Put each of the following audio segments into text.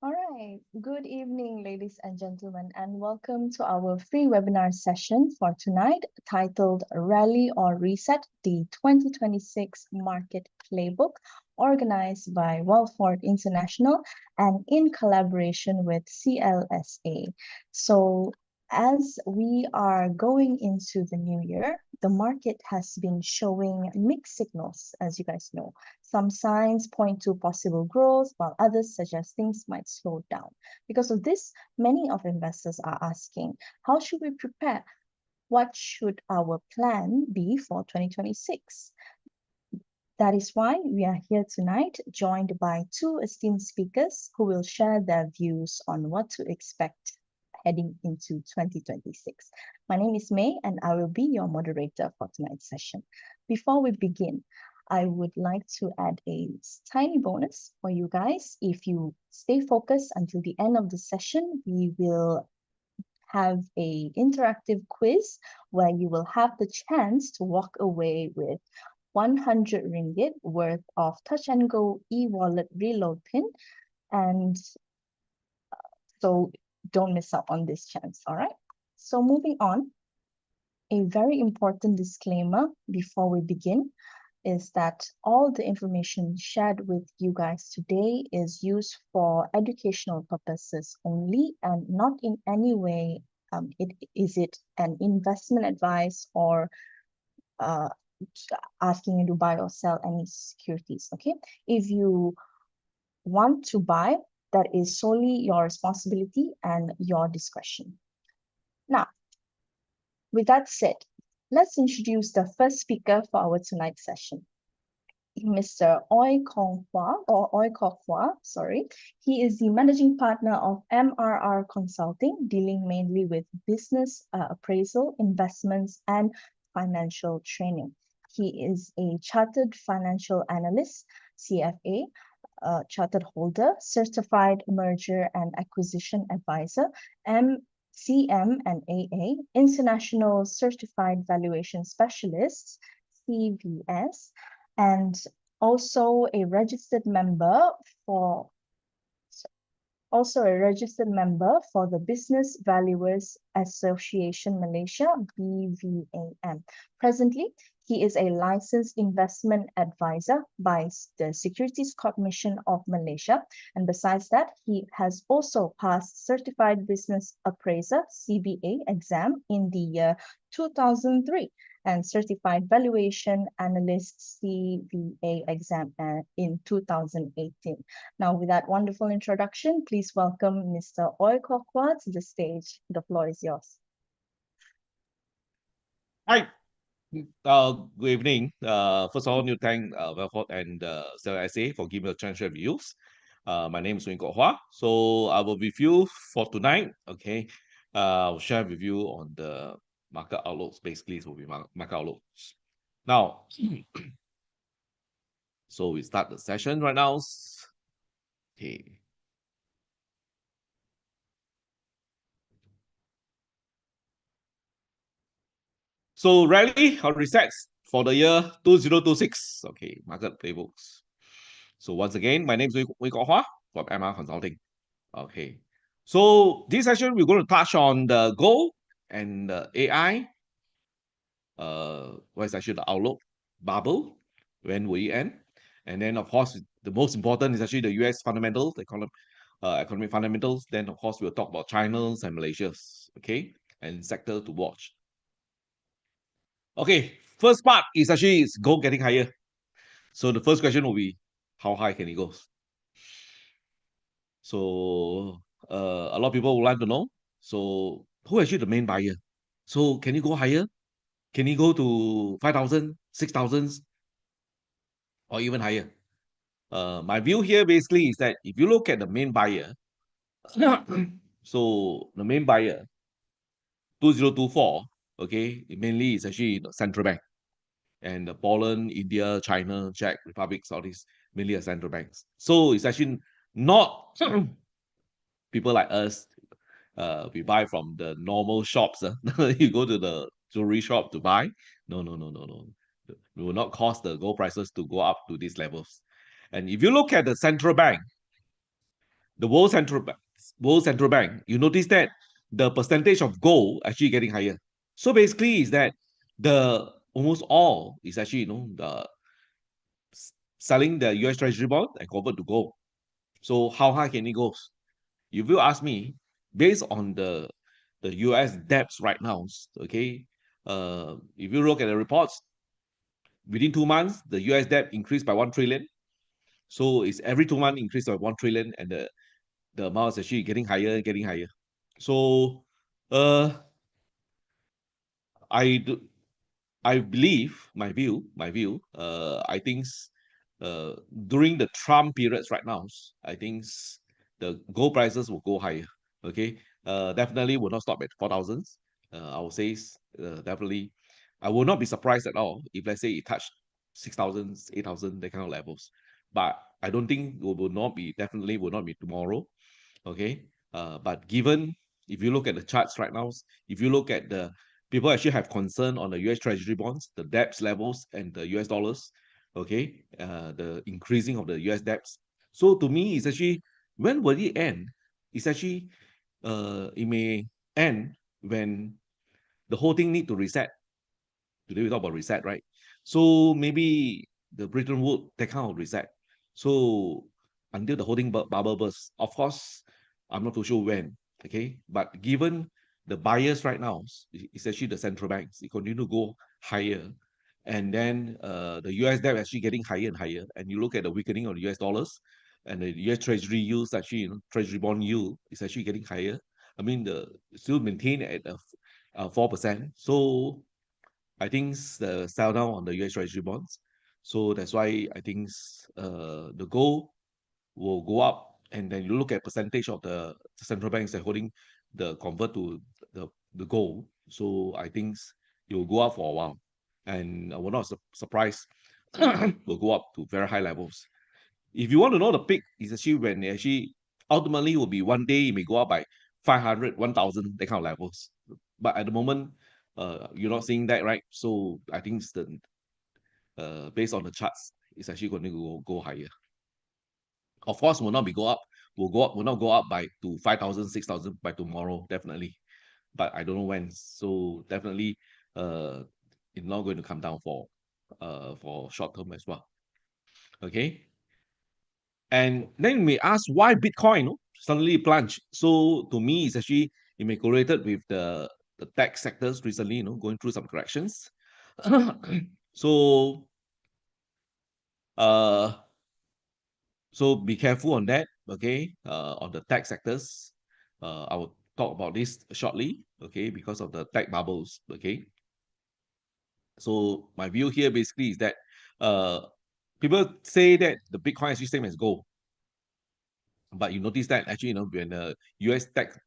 All right. Good evening, ladies and gentlemen, and welcome to our free webinar session for tonight titled Rally or Reset, the 2026 Market Playbook, organized by Walford International and in collaboration with CLSA. So, as we are going into the new year, the market has been showing mixed signals, as you guys know. Some signs point to possible growth, while others suggest things might slow down. Because of this, many of investors are asking, how should we prepare? What should our plan be for 2026? That is why we are here tonight, joined by two esteemed speakers who will share their views on what to expect heading into 2026. My name is May, and I will be your moderator for tonight's session. Before we begin, I would like to add a tiny bonus for you guys. If you stay focused until the end of the session, we will have a interactive quiz where you will have the chance to walk away with 100 ringgit worth of touch and go e-wallet reload pin. And so don't miss out on this chance, all right? So moving on, a very important disclaimer before we begin is that all the information shared with you guys today is used for educational purposes only and not in any way is it an investment advice or asking you to buy or sell any securities, okay? If you want to buy, that is solely your responsibility and your discretion. Now, with that said, let's introduce the first speaker for our tonight's session. Mr. Ooi Kok Hwa, or Ooi Kok Hwa, sorry. He is the managing partner of MRR Consulting, dealing mainly with business appraisal, investments, and financial training. He is a chartered financial analyst, CFA, chartered holder, certified merger and acquisition advisor, CM and AA, international certified valuation specialist, CVS, and also a registered member for the Business Valuers Association Malaysia, BVAM. Presently, he is a licensed investment advisor by the Securities Commission of Malaysia. And besides that, he has also passed Certified Business Appraiser, CBA exam in the year 2003 and Certified Valuation Analyst CVA exam in 2018. Now, with that wonderful introduction, please welcome Mr. Ooi Kok Hwa to the stage. The floor is yours. Hi. Good evening. First of all, new thank Velford and CLSA for giving me a chance to share views. My name is Ooi Kok Hwa. So I will be with you for tonight. Okay. I'll share with you on the market outlooks. Basically, it will be market outlooks. Now, so we start the session right now. Okay. So rally or resets for the year 2026. Okay, market playbooks. So once again, my name is Ooi Kok Hwa from MR Consulting. Okay. So this session, we're going to touch on the gold and the AI. What is actually the outlook bubble? When will it end? And then, of course, the most important is actually the US fundamentals, the economic fundamentals. Then, of course, we'll talk about China's and Malaysia's, okay, and sector to watch. Okay, first part is actually gold getting higher. So the first question will be, how high can it go? So a lot of people would like to know. So who is actually the main buyer? So can you go higher? Can you go to 5,000, 6,000, or even higher? My view here basically is that if you look at the main buyer, so the main buyer, 2024, okay, it mainly is actually the central bank. And Poland, India, China, Czech Republic, all these mainly are central banks. So it's actually not people like us. We buy from the normal shops. You go to the jewelry shop to buy. No. It will not cause the gold prices to go up to these levels. And if you look at the central bank, the World Central Bank, you notice that the percentage of gold actually getting higher. So basically, is that the almost all is actually the selling the US Treasury bond and convert to gold. So how high can it go? If you ask me, based on the US debts right now, okay, if you look at the reports, within 2 months, the US debt increased by 1 trillion. So it's every 2 months increase by 1 trillion, and the amount is actually getting higher and getting higher. So I do, I believe my view. I think uh, during the Trump periods right now, I think the gold prices will go higher. Okay, definitely will not stop at 4,000. I would say definitely, I will not be surprised at all if let's say it touched 6,000, 8,000, that kind of levels. But I don't think it will not be, definitely will not be tomorrow. Okay, but given, if you look at the charts right now, if you look at the people actually have concern on the US Treasury bonds, the debts levels, and the US dollars. Okay, the increasing of the US debts. So to me, it's actually, when will it end? It's actually it may end when the whole thing need to reset. Today we talk about reset, right? So maybe the Bretton Woods, that kind of reset. So until the holding bubble bursts, of course, I'm not too sure when. Okay, but given the bias right now, it's actually the central banks. It continue to go higher, and then the US debt actually getting higher and higher. And you look at the weakening of the US dollars, and the US Treasury yields actually, Treasury bond yield is actually getting higher. I mean, the still maintain at 4%. So I think the sell down on the US Treasury bonds. So that's why I think the gold will go up. And then you look at percentage of the central banks that holding the convert to the gold. So I think it will go up for a while. And I will not surprise will go up to very high levels. If you want to know the peak, it's actually when it actually ultimately will be one day it may go up by 500, 1,000, that kind of levels. But at the moment, you're not seeing that, right? So I think it's based on the charts, it's actually going to go higher. Of course, will not be go up. Will not go up by to 5,000, 6,000 by tomorrow, definitely. But I don't know when. So definitely, it's not going to come down for short term as well. Okay. And then you may ask why Bitcoin suddenly plunged. So to me, it's actually it may correlated with the tech sectors recently, going through some corrections. So uh so be careful on that, okay? On the tech sectors. I will talk about this shortly, okay, because of the tech bubbles, okay. So my view here basically is that uh people say that the Bitcoin is the same as gold. But you notice that actually, when US tech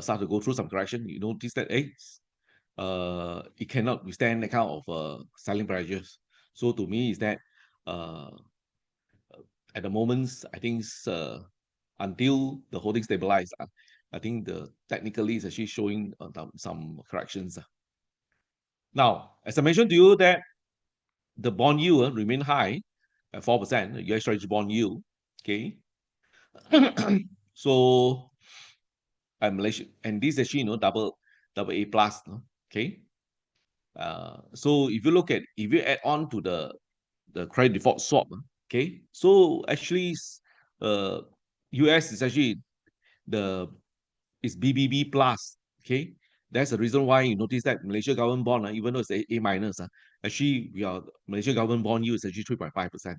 start to go through some correction, you notice that it cannot withstand that kind of selling pressures. So to me, is that uh, at the moment, I think until the holding stabilize, I think the technically is actually showing some corrections. Now, as I mentioned to you that the bond yield remain high at 4%, the US Treasury bond yield. Okay, so Malaysia, and this actually double A plus. Okay, so if you add on to the credit default swap, okay, so actually uh US is actually the is BBB plus. Okay, that's the reason why you notice that Malaysia government bond, even though it's A minus, actually Malaysia government bond yield is actually 3.5%.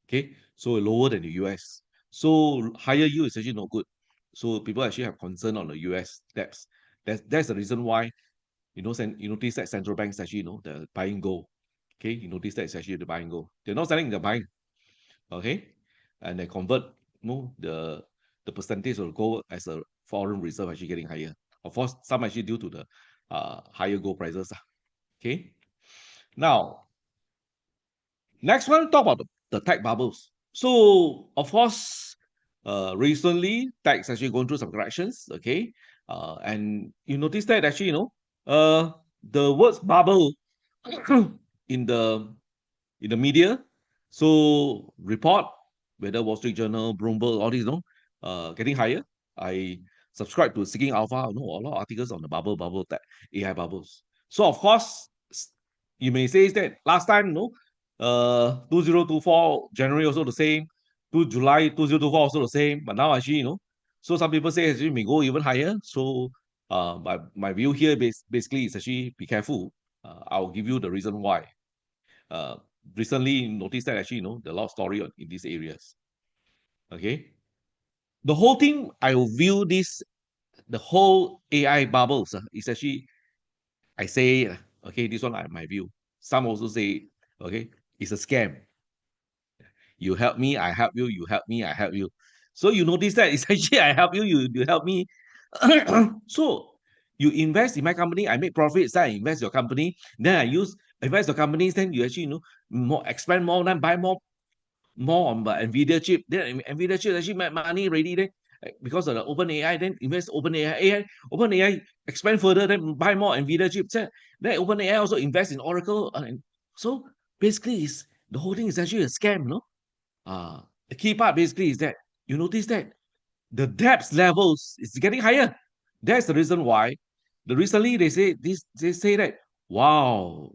Okay, so lower than the US. So higher yield is actually not good. So people actually have concern on the US debts. That's the reason why you notice that central banks actually the buying gold. Okay, you notice that it's actually the buying gold. They're not selling, they're buying. Okay, and they convert the percentage of gold as a foreign reserve actually getting higher. Of course, some actually due to the higher gold prices. Okay, now next one, talk about the tech bubbles. So, of course, recently, tech is actually going through some corrections, okay? And you notice that actually, the words bubble in the media, so report, whether Wall Street Journal, Bloomberg, all these, getting higher. I subscribe to Seeking Alpha, you know, a lot of articles on the bubble, that AI bubbles. So of course, you may say that last time, you know, 2024 January also the same, 2 July 2024 also the same, but now actually, you know, so some people say actually may go even higher. So my view here basically is actually be careful. I'll give you the reason why. Uh, Recently noticed that actually, you know, there are a lot of story in these areas. Okay, the whole thing I will view this, the whole AI bubbles is actually, I say, okay, this one my view. Some also say, okay, it's a scam. You help me, I help you. You help me, I help you. So you notice that it's actually I help you, you help me. So you invest in my company, I make profits, then I invest your company, then I invest your companies, then you actually, you know, more expand more, then buy more on the Nvidia chip. Then Nvidia chip actually make money already. Then because of the open AI, then invest open AI, open AI expand further, then buy more Nvidia chips. Then open AI also invest in Oracle. So basically, is the whole thing is actually a scam, no? The key part basically is that you notice that the depth levels is getting higher. That's the reason why. Recently they say that wow,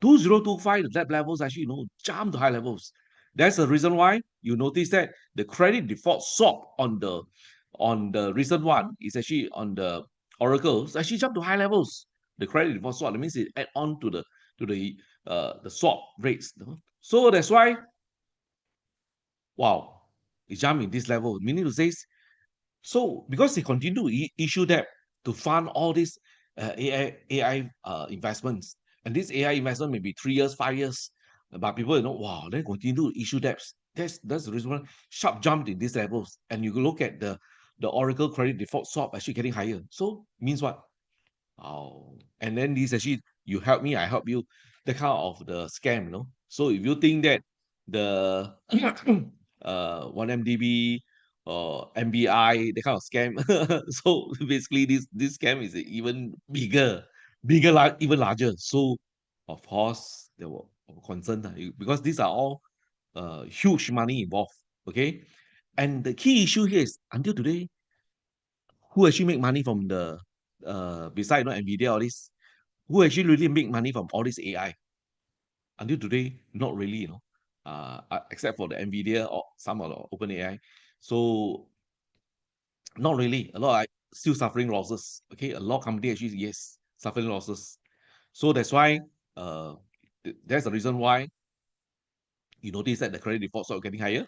2025 the debt levels actually, you know, jump to high levels. That's the reason why you notice that the credit default swap on the recent one is actually on the Oracle, it's actually jumped to high levels. The credit default swap, that means it add on to the swap rates. So that's why wow, it jumped in this level. Meaning to say, so because they continue to issue debt to fund all these AI investments, and this AI investment may be 3 years, 5 years, but people, you know, wow, they continue to issue debts. That's the reason why sharp jump in these levels. And you look at the Oracle credit default swap actually getting higher. So means what? Oh, and then this actually, you help me, I help you, the kind of the scam, you know. So if you think that the 1MDB or MBI, the kind of scam, so basically this scam is even even larger. So of course there were concern because these are all huge money involved. Okay, and the key issue here is until today, who actually make money from the beside, you know, Nvidia, all this, who actually really make money from all this AI? Until today, not really, you know, except for the Nvidia or some of the open AI. So not really. A lot are still suffering losses. Okay, a lot of company actually, yes, suffering losses. So that's why that's the reason why you notice that the credit defaults are getting higher.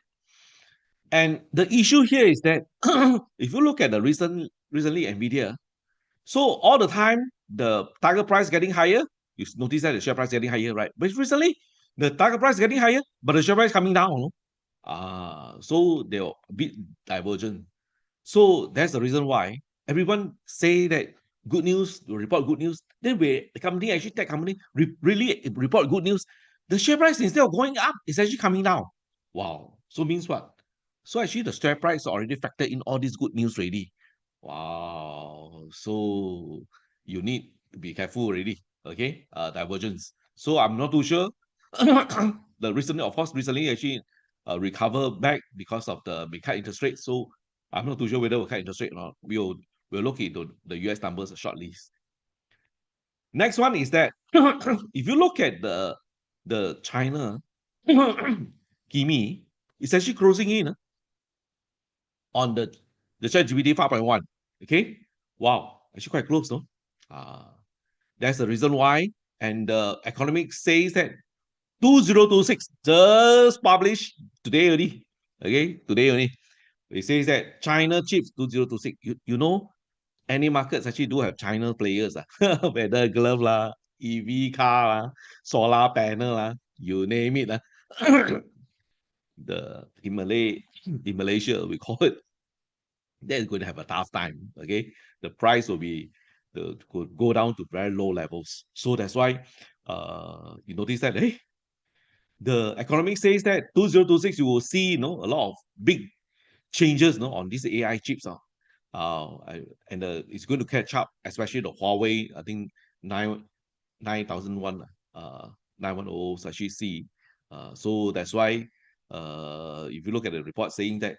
And the issue here is that if you look at the recently Nvidia, so all the time the target price getting higher, you notice that the share price getting higher, right? But recently the target price getting higher, but the share price coming down. No? So they're a bit divergent. So that's the reason why everyone say that good news will report good news. Then we the company actually tech company really report good news. The share price instead of going up, is actually coming down. Wow. So means what? So actually the share price already factored in all these good news already. Wow. So you need to be careful already. Okay. Divergence. So I'm not too sure. The recently, of course, recently actually recover back because of the may cut interest rate. So I'm not too sure whether we'll cut interest rate or not. We'll look into the US numbers shortly. Next one is that if you look at the China Kimi, it's actually closing in on the ChatGPT 5.1. Okay, wow, actually quite close, no? Uh, that's the reason why. And the economics says that 2026 just published today only. Okay, today only. It says that China chips 2026. You know, any markets actually do have China players, whether glove lah, EV car lah, solar panel lah, you name it. In Malaysia, we call it, they're going to have a tough time. Okay, the price will be could go down to very low levels. So that's why you notice that hey, the economic says that 2026 you will see, you know, a lot of big changes, no, on these AI chips. And it's going to catch up, especially the Huawei. I think 9001, 910 actually see. So that's why if you look at the report saying that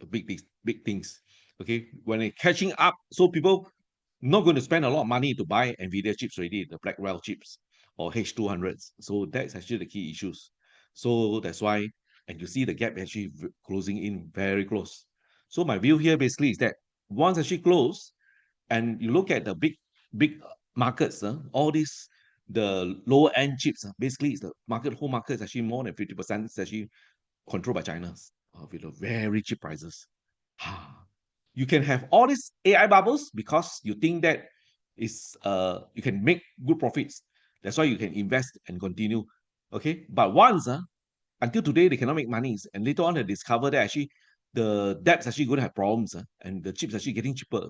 big things. Okay, when it catching up, so people not going to spend a lot of money to buy Nvidia chips already, the Blackwell chips or H200s. So that's actually the key issues. So that's why, and you see the gap actually closing in very close. So my view here basically is that once actually close, and you look at the big markets, all these the lower end chips, basically is the whole market is actually more than 50% is actually controlled by China with a very cheap prices. You can have all these AI bubbles because you think that is you can make good profits. That's why you can invest and continue. Okay, but once until today they cannot make money, and later on they discover that actually the debts actually going to have problems, and the chips actually getting cheaper.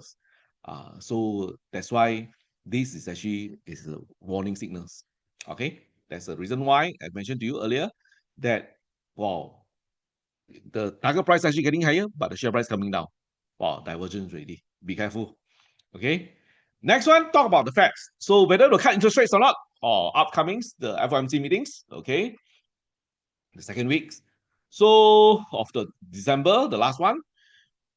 So that's why this is actually is a warning signals. Okay, that's the reason why I mentioned to you earlier that wow, the target price actually getting higher, but the share price coming down. Wow, divergence already. Be careful. Okay. Next one, talk about the facts. So whether to cut interest rates or not, or upcomings, the FOMC meetings. Okay, the second weeks. So of the December, the last one.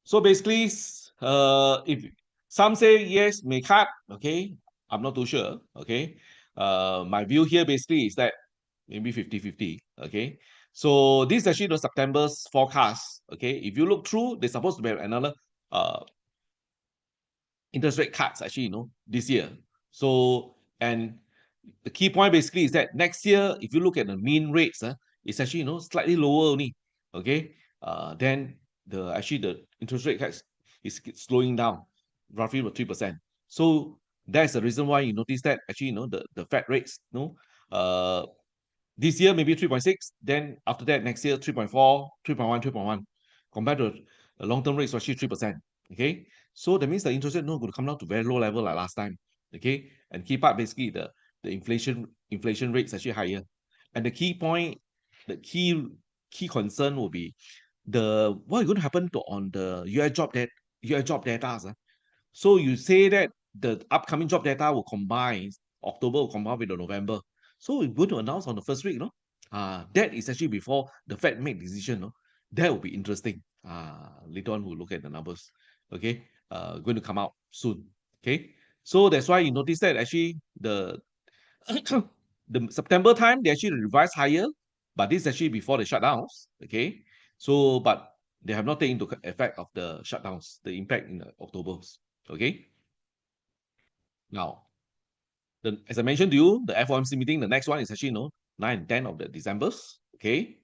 So basically, if some say yes, may cut. Okay, I'm not too sure. Okay, my view here basically is that maybe 50-50. Okay, so this is actually the September's forecast. Okay, if you look through, they're supposed to be another uh interest rate cuts actually, this year. So, and the key point basically is that next year, if you look at the mean rates, it's actually, slightly lower only. Okay, then the interest rate cuts is slowing down, roughly about 3%. So that's the reason why you notice that actually, the Fed rates, this year maybe 3.6, then after that next year 3.4, 3.1, 3.1, compared to the long-term rates actually 3%. Okay, so that means the interest rate not going to come down to very low level like last time. Okay, and keep up basically the inflation rates actually higher. And the key point, the key concern will be what is going to happen to on the US job data. So you say that the upcoming job data will combine, October will combine with the November. So we're going to announce on the first week, that is actually before the Fed make decision, That will be interesting. Later on we'll look at the numbers. Okay, going to come out soon. Okay, so that's why you notice that actually the the September time they actually revised higher, but this is actually before the shutdowns. Okay, so but they have not taken into effect of the shutdowns, the impact in October. Okay. Now, as I mentioned to you, the FOMC meeting, the next one is actually 9 and 10 of the December. Okay.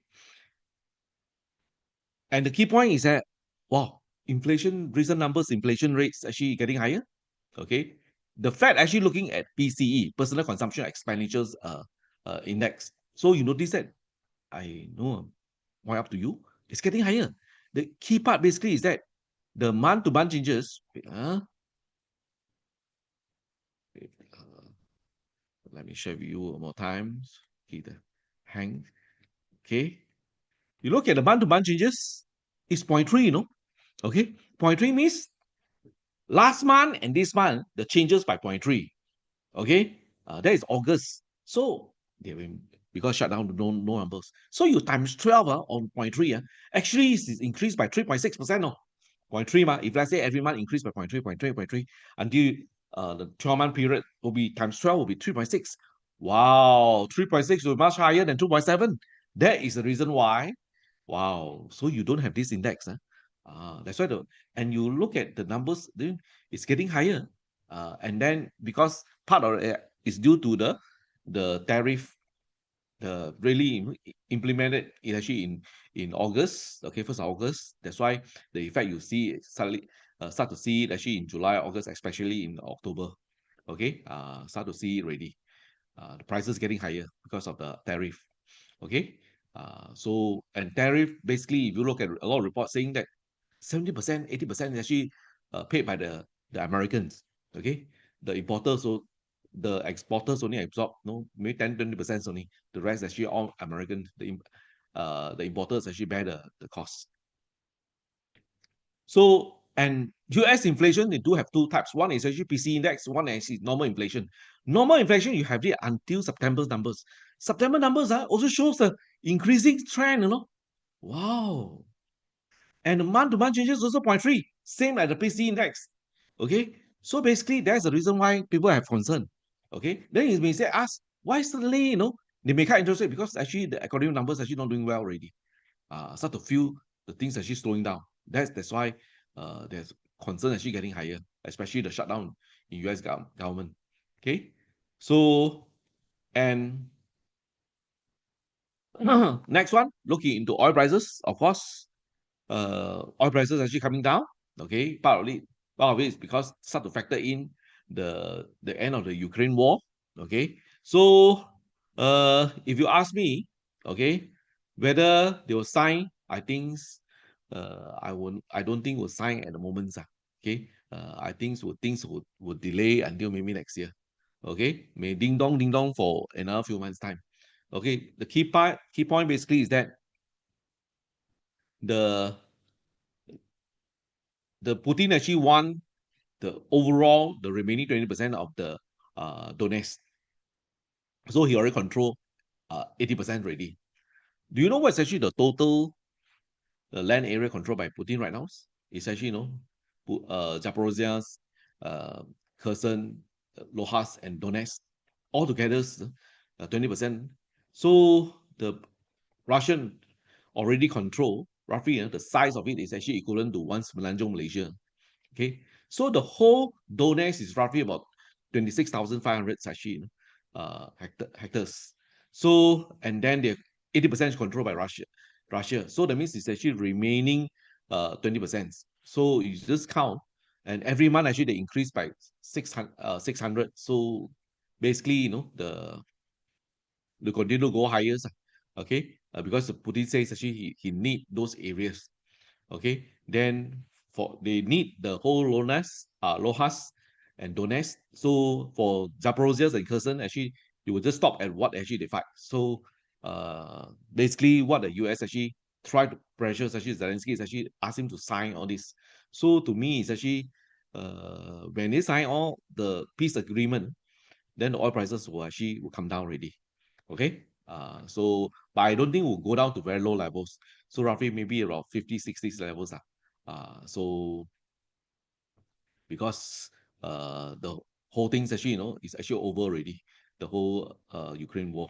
And the key point is that wow, recent numbers, inflation rates actually getting higher. Okay. The Fed actually looking at PCE, personal consumption expenditures index. So you notice that I know why up to you. It's getting higher. The key part basically is that the month-to-month changes. Let me share with you one more time. Okay, the hang. Okay. You look at the month-to-month changes, it's 0.3, Okay. 0.3 means last month and this month, the changes by 0.3. Okay. That is August. So they will, because shut down no numbers. So you times 12 on 0.3, actually is increased by 3.6%. 0.3 if let's say every month increase by 0.3, 0.3, 0.3, until the 12-month period will be times 12 will be 3.6. Wow, 3.6 will be much higher than 2.7. That is the reason why. Wow, so you don't have this index. That's why and you look at the numbers, then it's getting higher. And then because part of it is due to the tariff really implemented it actually in August, okay, 1st August. That's why the effect you see suddenly start to see it actually in July, August, especially in October. Okay, start to see it already. The prices getting higher because of the tariff. Okay, so and tariff basically, if you look at a lot of reports saying that 70%, 80% is actually paid by the Americans. Okay, the importers, so the exporters only absorb maybe 10-20% only. The rest actually all American. The importers actually bear the cost. So and US inflation, they do have two types. One is actually PC index, one is normal inflation. Normal inflation, you have it until September's numbers. September numbers also shows the increasing trend, Wow. And the month-to-month changes also 0.3, same like the PC index. Okay, so basically that's the reason why people have concern. Okay, then you may say, ask why suddenly they may cut interest rate, because actually the economic numbers actually not doing well already. Start to feel the things actually slowing down. That's why there's concern actually getting higher, especially the shutdown in US government. Okay, so and next one, looking into oil prices, of course, oil prices actually coming down. Okay, part of it is because start to factor in the end of the Ukraine war. Okay, so if you ask me, okay, whether they will sign, I think I don't think will sign at the moment. Okay, I think things would delay until maybe next year. Okay, may ding dong for another few months time. Okay, the key point basically is that the Putin actually won the remaining 20% of the Donetsk. So he already control 80% already. Do you know what's actually the total land area controlled by Putin right now? It's actually, Zaporozhye, uh, Kherson, Luhansk, and Donetsk. All together, 20%. So the Russian already control, roughly, the size of it is actually equivalent to one Semenanjung, Malaysia. Okay, so the whole Donetsk is roughly about 26,500 actually, hectares. So, and then the 80% is controlled by Russia. So that means it's actually remaining 20%. So you just count, and every month actually they increase by 600. So basically, they continue to go higher. Okay, because Putin says actually he need those areas. Okay, then they need the whole Lohas and Donetsk. So for Zaporozhye and Kherson, actually, you will just stop at what actually they fight. So basically, what the US actually tried to pressure actually Zelensky is actually ask him to sign all this. So to me, it's actually when they sign all the peace agreement, then the oil prices will come down already. Okay, but I don't think we'll go down to very low levels. So roughly maybe around 50, 60 levels. So because the whole thing's actually, is actually over already, the whole Ukraine war.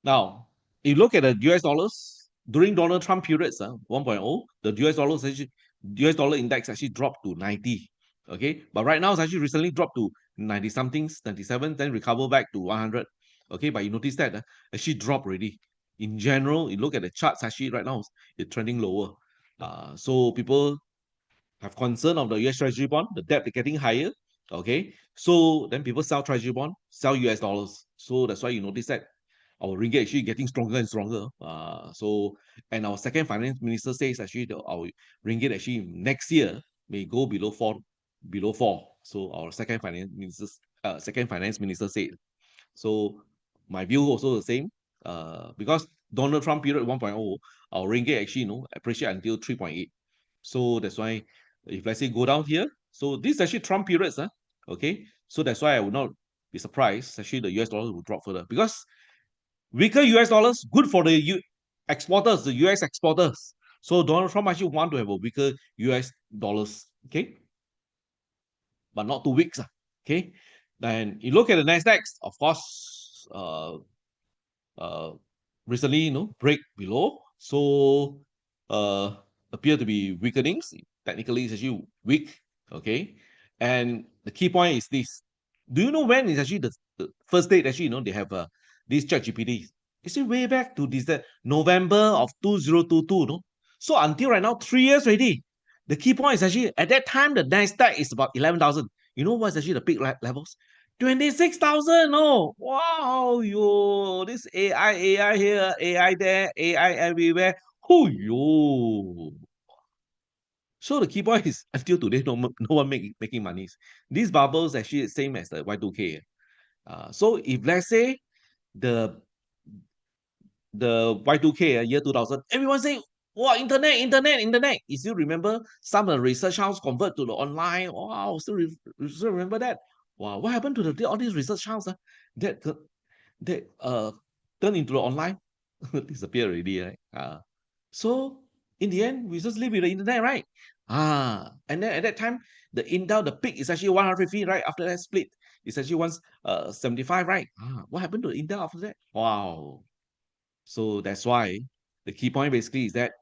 Now, if you look at the US dollars, during Donald Trump periods, 1.0, the US dollar index actually dropped to 90. Okay, but right now it's actually recently dropped to 90 something, 97, then recover back to 100. Okay, but you notice that actually dropped already. In general, you look at the charts actually right now, it's trending lower. So people have concern of the US Treasury bond, the debt getting higher. Okay, so then people sell Treasury bond, sell US dollars. So that's why you notice that our ringgit actually getting stronger and stronger. And our second finance minister says actually our ringgit actually next year may go below four. So our second finance minister said. So my view also the same. Because Donald Trump period 1.0, our ringgit actually appreciate until 3.8. So that's why if let's say go down here, so this is actually Trump periods, okay. So that's why I would not be surprised actually the US dollar will drop further, because weaker US dollars good for the exporters, the US exporters. So Donald Trump actually want to have a weaker US dollars, okay, but not too weak, okay. Then you look at the Nasdaq, of course, uh, recently, break below. So appear to be weakening. Technically, it's actually weak. Okay. And the key point is this. Do you know when is actually the first date actually, they have this ChatGPT? It's way back to this November of 2022, no? So until right now, 3 years already. The key point is actually at that time, the Nasdaq is about 11,000. You know what's actually the peak levels? 26,000. Oh, wow, yo, this AI here, AI there, AI everywhere. Oh, yo. So the key point is until today, no one making money. These bubbles actually same as the Y2K. So if let's say the Y2K, year 2000, everyone say, wow, internet. You still remember some of the research house convert to the online? Wow, still remember that? Wow, what happened to all these research house that turn into the online? Disappear already, right? So in the end, we just live with the internet, right? And then at that time, the Intel, the peak is actually 150, right? After that split, it's actually 175, right? What happened to Intel after that? Wow. So that's why the key point basically is that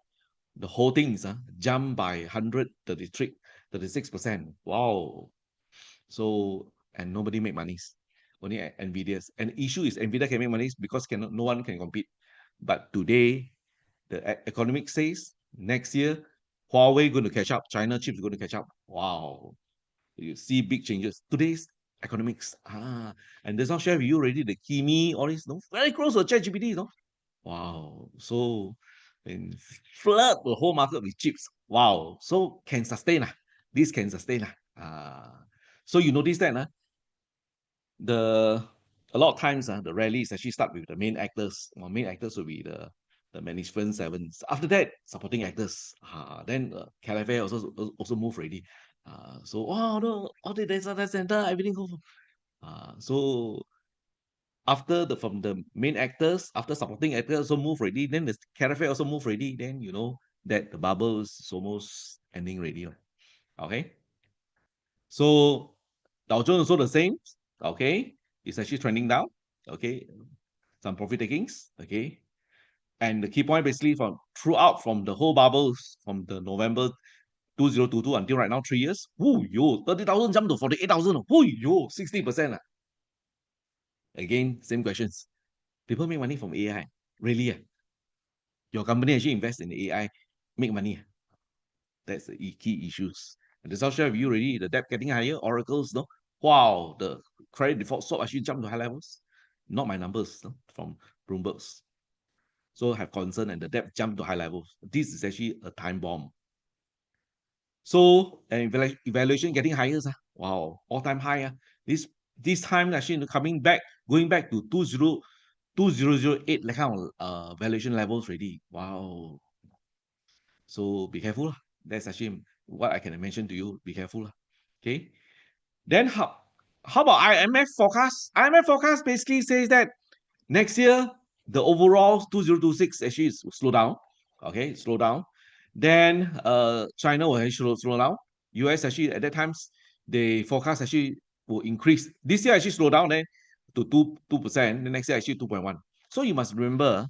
the whole thing is jumped by 133, 36%. Wow. So, and nobody make money. Only Nvidia's. And the issue is Nvidia can make money because no one can compete. But today, the economic says next year, Huawei going to catch up. China chips going to catch up. Wow. You see big changes. Today's economics. And there's not share with you already the Kimi, all this, no? Very close to ChatGPT, no? Wow. So, and flood the whole market with chips. Wow. So can sustain. This can sustain. So you notice that a lot of times the rallies actually start with the main actors. Well, main actors will be the management sevens. After that, supporting actors. Then CLSA also move already. So wow, no, all the data center, everything go. So after from the main actors, after supporting actors also move already, then the CLSA also move already. Then you know that the bubble is almost ending already. Okay. So Dow Jones also the same. Okay, it's actually trending down. Okay, some profit takings. Okay, and the key point basically from the whole bubbles from the November 2022 until right now 3 years. Whoo yo, 30,000 jump to 48,000. Whoo yo, 60%. Again, same questions. People make money from AI. Really? Your company actually invest in AI, make money. That's the key issues. And the I'll share with you already, the debt getting higher, Oracle's, no? Wow, the credit default swap actually jumped to high levels. Not my numbers, no? From Bloomberg's. So have concern and the debt jumped to high levels. This is actually a time bomb. So and evaluation getting higher. Wow, all-time high. This time actually going back to 2008 like kind of valuation levels already. Wow. So be careful. That's actually what I can mention to you. Be careful. Okay. Then how about IMF forecast? IMF forecast basically says that next year the overall 2026 actually is slow down. Okay, slow down. Then China will actually slow down. US actually at that times they forecast actually will increase. This year actually slow down then to 2%. The next year actually 2.1. So you must remember.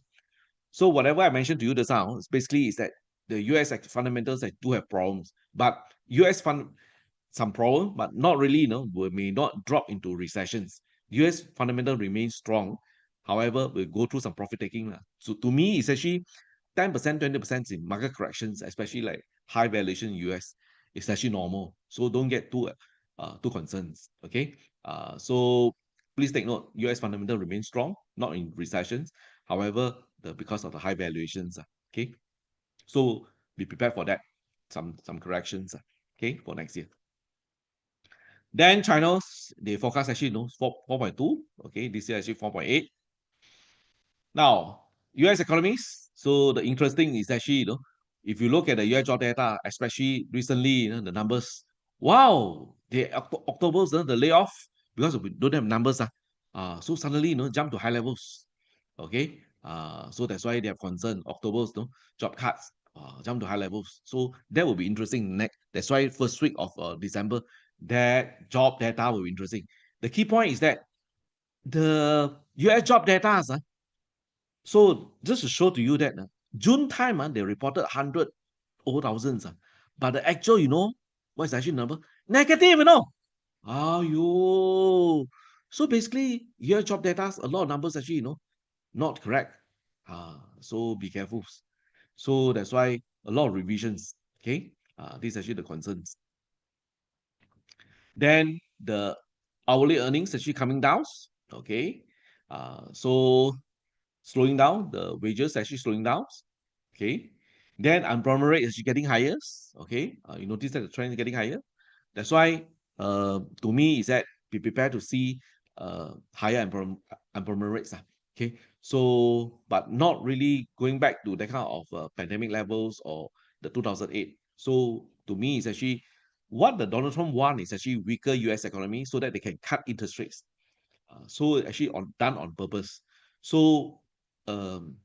So whatever I mentioned to you just now, basically is that the US fundamentals do have problems, but US some problem, but not really, may not drop into recessions. US fundamental remains strong. However, we'll go through some profit taking. So to me, it's actually 10%, 20% in market corrections, especially like high valuation US. It's actually normal. So don't get too concerned. Okay. So please take note, US fundamental remains strong, not in recessions. However, because of the high valuations. Okay. So be prepared for that. Some corrections. Okay, for next year. Then China's, they forecast actually 4.2. Okay, this year actually 4.8. Now, US economies. So the interesting is actually, if you look at the US job data, especially recently, the numbers, wow, October's the layoff because we don't have numbers. So suddenly, jump to high levels. Okay. So that's why they have concern. October's job cuts jump to high levels. So that will be interesting. That's why first week of December, that job data will be interesting. The key point is that the US job data, so just to show to you that June time, they reported 100 over thousands. But the actual, what is the actual number? Negative, Oh, so basically, US job data, a lot of numbers actually, not correct. So be careful. So that's why a lot of revisions. Okay. These are actually the concerns. Then the hourly earnings actually coming down. Okay. So slowing down, the wages actually slowing down. Okay. Then unemployment rate is getting higher. Okay. You notice that the trend is getting higher. That's why to me is that be prepared to see higher employment rates. Okay. So but not really going back to that kind of pandemic levels or the 2008. So to me it's actually what the Donald Trump want is actually weaker US economy so that they can cut interest rates. So actually done on purpose. So um,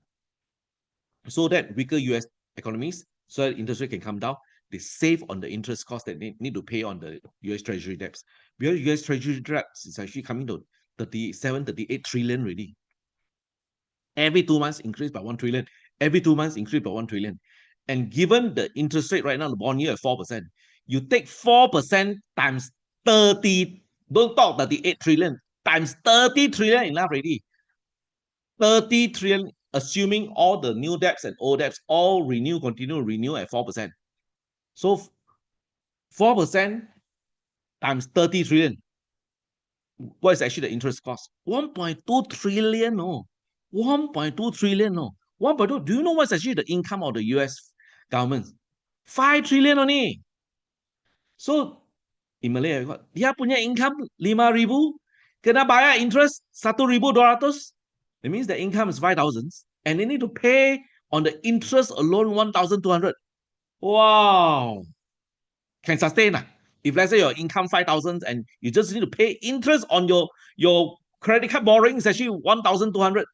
so that weaker US economies so that interest rate can come down. They save on the interest cost that they need to pay on the US Treasury debts. Because US Treasury debts is actually coming to 37, 38 trillion already. Every 2 months increase by 1 trillion. Every 2 months increase by 1 trillion. And given the interest rate right now, the bond yield at 4%, you take 4% times 30, don't talk 38 trillion, times 30 trillion enough already. 30 trillion, assuming all the new debts and old debts all continue renew at 4%. So 4% times 30 trillion. What is actually the interest cost? 1.2 trillion, no. 1.2 trillion, no. 1.2. Do you know what's actually the income of the US government? 5 trillion only. So, in Malay, dia punya income 5,000, kena bayar interest 1,200. It means the income is 5,000 and they need to pay on the interest alone 1,200. Wow. Can sustain. If let's say your income 5,000 and you just need to pay interest on your credit card borrowing is actually 1,200,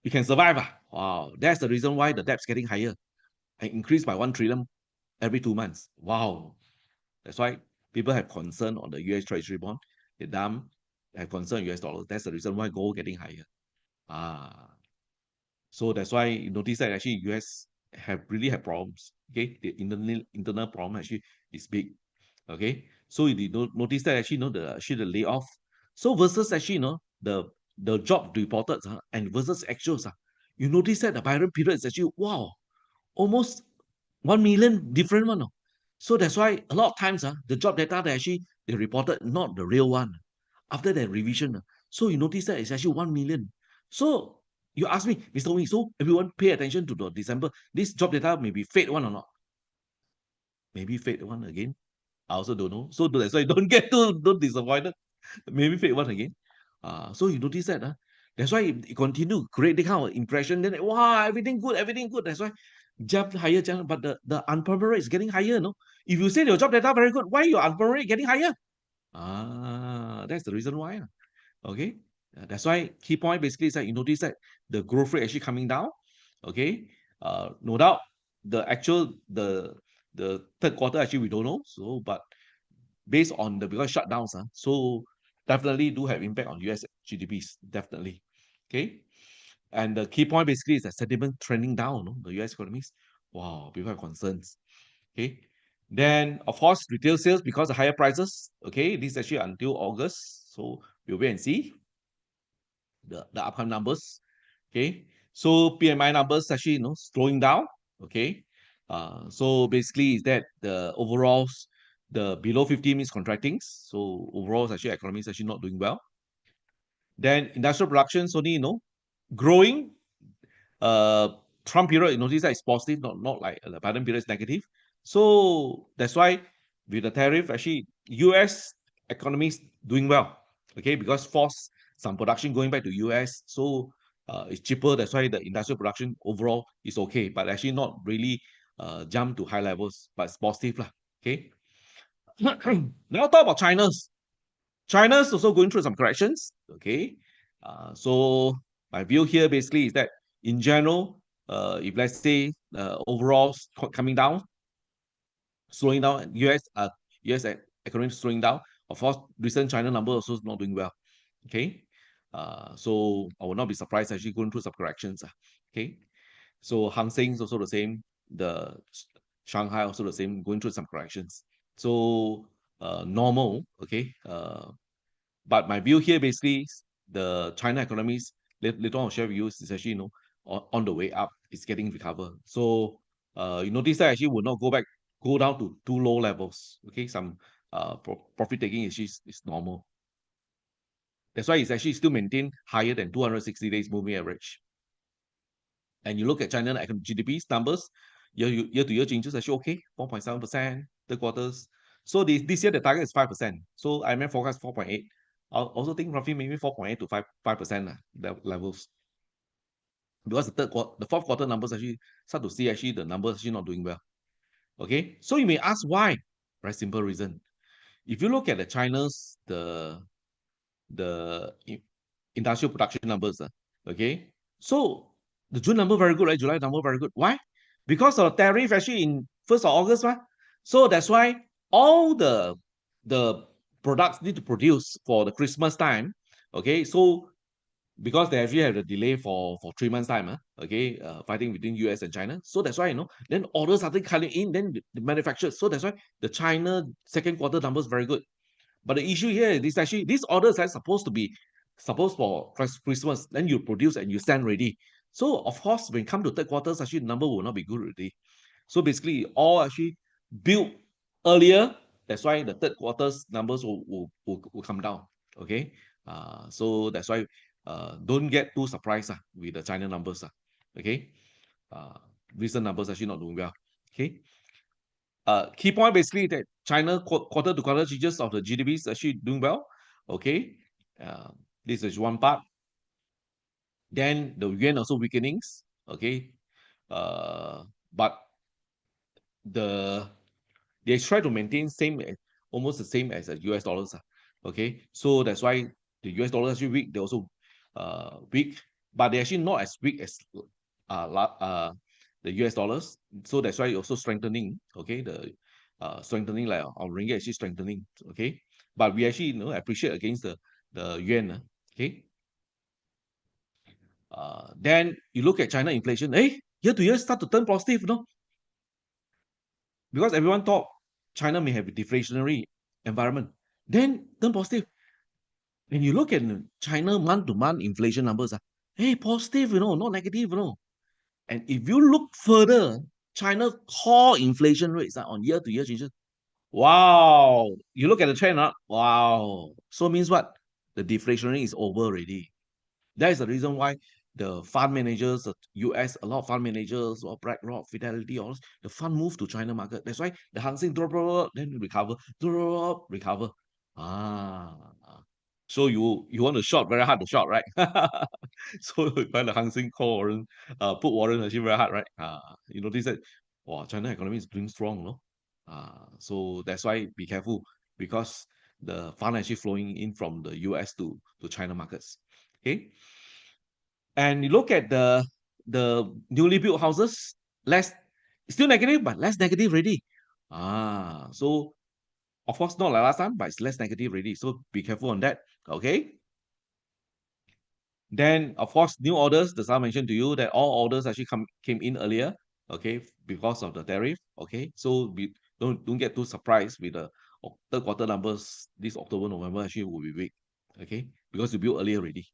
you can survive. Wow, that's the reason why the debt's getting higher and increased by 1 trillion every 2 months. Wow, that's why people have concern on the US Treasury bond. They have concern US dollars. That's the reason why gold getting higher. So that's why you notice that actually US really have problems. Okay, the internal problem actually is big. Okay, so you notice that actually the layoff. So versus actually the job reported and versus actuals, you notice that the Byron period is actually almost 1 million different one. So that's why a lot of times the job data that actually they reported not the real one after the revision. So you notice that it's actually 1 million. So you ask me, Mr. Wing, so everyone pay attention to the December. This job data may be fake one or not. Maybe fake one again. I also don't know. So that's why don't disappointed. Maybe fake one again. So you notice that. That's why it continue to create the kind of impression. Then wow, everything good, everything good. That's why job higher, but the unemployment rate is getting higher. No, if you say your job data very good, why your unemployment rate getting higher? That's the reason why. Okay, that's why key point basically is that you notice that the growth rate actually coming down. Okay, no doubt the third quarter actually we don't know. So but based on the because shutdowns, so definitely do have impact on US GDPs, definitely. Okay. And the key point basically is that sentiment trending down, no? The US economies. Wow, people have concerns. Okay. Then of course retail sales because of higher prices. Okay, this is actually until August. So we'll wait and see the upcoming numbers. Okay. So PMI numbers actually slowing down. Okay. So basically is that the overall the below 50 means contracting. So overall actually economy is actually not doing well. Then industrial production only growing. Trump period you notice that it's positive, not like the Biden period is negative. So that's why with the tariff actually US economy is doing well. Okay, because force some production going back to US, so it's cheaper. That's why the industrial production overall is okay, but actually not really jump to high levels, but it's positive lah. Okay. Now talk about China's. China's also going through some corrections. Okay. So my view here basically is that in general, if let's say overall coming down, slowing down, US economy slowing down. Of course, recent China number also not doing well. Okay. So I will not be surprised actually going through some corrections. Okay. So Hang Seng is also the same. The Shanghai also the same, going through some corrections. So normal. Okay. But my view here basically is the China economies later on I'll share with you is actually on the way up. It's getting recovered. So you notice that actually will not go down to too low levels. Okay, some profit taking is normal. That's why it's actually still maintained higher than 260 days moving average. And you look at China GDP's numbers, year to year changes actually okay, 4.7%, third quarters. So this year the target is 5%. So IMF forecast 4.8. I also think roughly maybe 4.8 to 5% levels. Because the fourth quarter numbers actually start to see actually the numbers actually not doing well. Okay, so you may ask why? Very simple reason. If you look at the China's the industrial production numbers, okay, so the June number very good, right? July number very good. Why? because of tariff actually in 1st of August, right? So that's why all the products need to produce for the Christmas time. Okay, so because they actually have a delay for 3 months time, okay, fighting between US and China. So that's why, then orders started coming in, then the manufacturers. So that's why the China second quarter numbers very good. But the issue here is actually these orders are supposed for Christmas. Then you produce and you stand ready. So of course, when it comes to third quarters, actually the number will not be good already. So basically, all actually built earlier. That's why the third quarter's numbers will come down. Okay. So that's why don't get too surprised with the China numbers. Okay. Recent numbers actually not doing well. Okay. Key point basically that China quarter to quarter changes of the GDP is actually doing well. Okay. This is one part. Then the yuan also weakenings. Okay. But they try to maintain almost the same as the US dollars. Okay. So that's why the US dollar is actually weak. They're also weak, but they're actually not as weak as the US dollars. So that's why also strengthening. Okay. The strengthening, like our ringgit actually strengthening. Okay. But we actually appreciate against the yuan. Okay. Then you look at China inflation. Hey, year to year start to turn positive, because everyone thought China may have a deflationary environment. Then turn positive. When you look at China month-to-month inflation numbers, hey, positive, not negative, And if you look further, China's core inflation rates on year-to-year changes. Wow. You look at the trend, wow. So means what? The deflationary is over already. That is the reason why the fund managers, the US, a lot of fund managers, or BlackRock, Fidelity, all the fund move to China market. That's why the Hang Seng drop, then recover, drop, recover. Ah, so you want to short, very hard to short, right? So you find the Hang Seng call warrant, put warrant actually very hard, right? You notice that, wow, China economy is doing strong, no? So that's why be careful, because the fund actually flowing in from the US to China markets. Okay. And you look at the newly built houses, less, still negative, but less negative already. So of course not like last time, but it's less negative already. So be careful on that. Okay. Then of course new orders. The I mentioned to you that all orders actually came in earlier. Okay, because of the tariff. Okay, so don't get too surprised with the third quarter numbers. This October, November actually will be weak. Okay, because you built earlier already.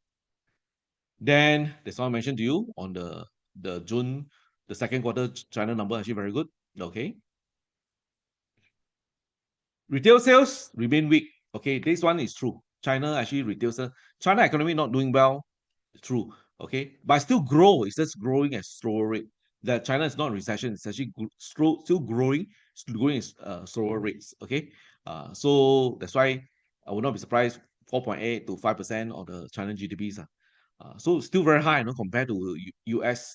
Then that's what I mentioned to you on the June, the second quarter China number actually very good. Okay. Retail sales remain weak. Okay, this one is true. China actually retail sales. China economy not doing well. True. Okay, but still grow. It's just growing at slower rate. That China is not in recession. It's actually still growing at slower rates. Okay. So that's why I would not be surprised 4.8 to 5% of the China GDPs. So still very high, compared to US,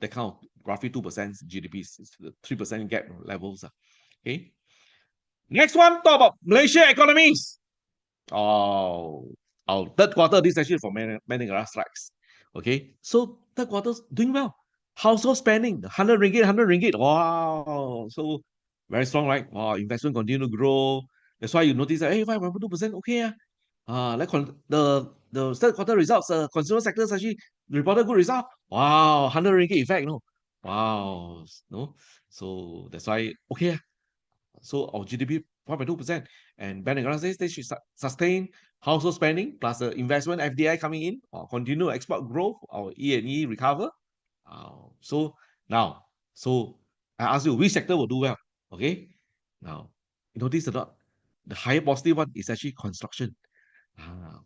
that kind of roughly 2% GDPs, 3% gap levels. Okay. Next one, talk about Malaysia economies. Oh, our third quarter, this is actually for many strikes. Okay, so third quarter's doing well. Household spending, 100 ringgit, 100 ringgit. Wow, so very strong, right? Wow, investment continue to grow. That's why you notice that, hey, 5.2%, okay. Like the third quarter results, consumer sectors actually reported good result. Wow, 100 ringgit effect, Wow, no. So that's why, okay. So our GDP 5.2%, and Bank of Ghana says they should sustain household spending plus the investment FDI coming in, or continue export growth, our E&E recover. So now, I ask you, which sector will do well? Okay, now you notice or not? The higher positive one is actually construction.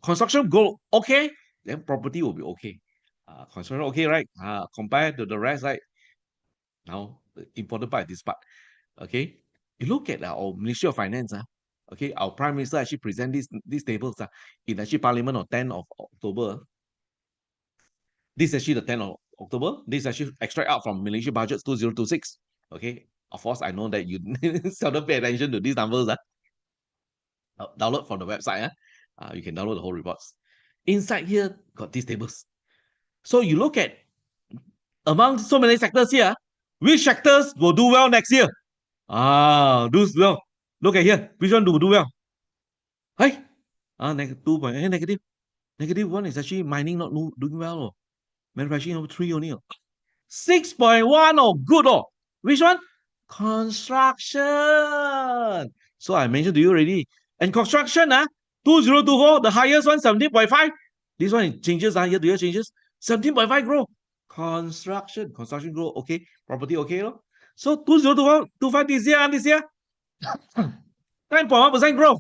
Construction go okay, then property will be okay. Construction okay, right? Compared to the rest, right? Now the important part is this part. Okay, you look at our Ministry of Finance. Okay, our Prime Minister actually present these tables in actually Parliament on 10th of October. This is actually the 10th of October. This is actually extract out from Malaysia Budget 2026. Okay, of course, I know that you seldom pay attention to these numbers. Download from the website. You can download the whole reports. Inside here, got these tables. So you look at among so many sectors here, Which sectors will do well next year? Do well. Look at here. Which one do well? Hey, negative 2 point. Negative. Negative 1 is actually mining not doing well. Oh. Manufacturing 3 only. 6.1 good. Which one? Construction. So I mentioned to you already. And construction, 2024, the highest one, 17.5. This one changes, year to year changes. 17.5 growth. Construction growth, okay. Property, okay. So 2024, 25 this year, 9.1% growth.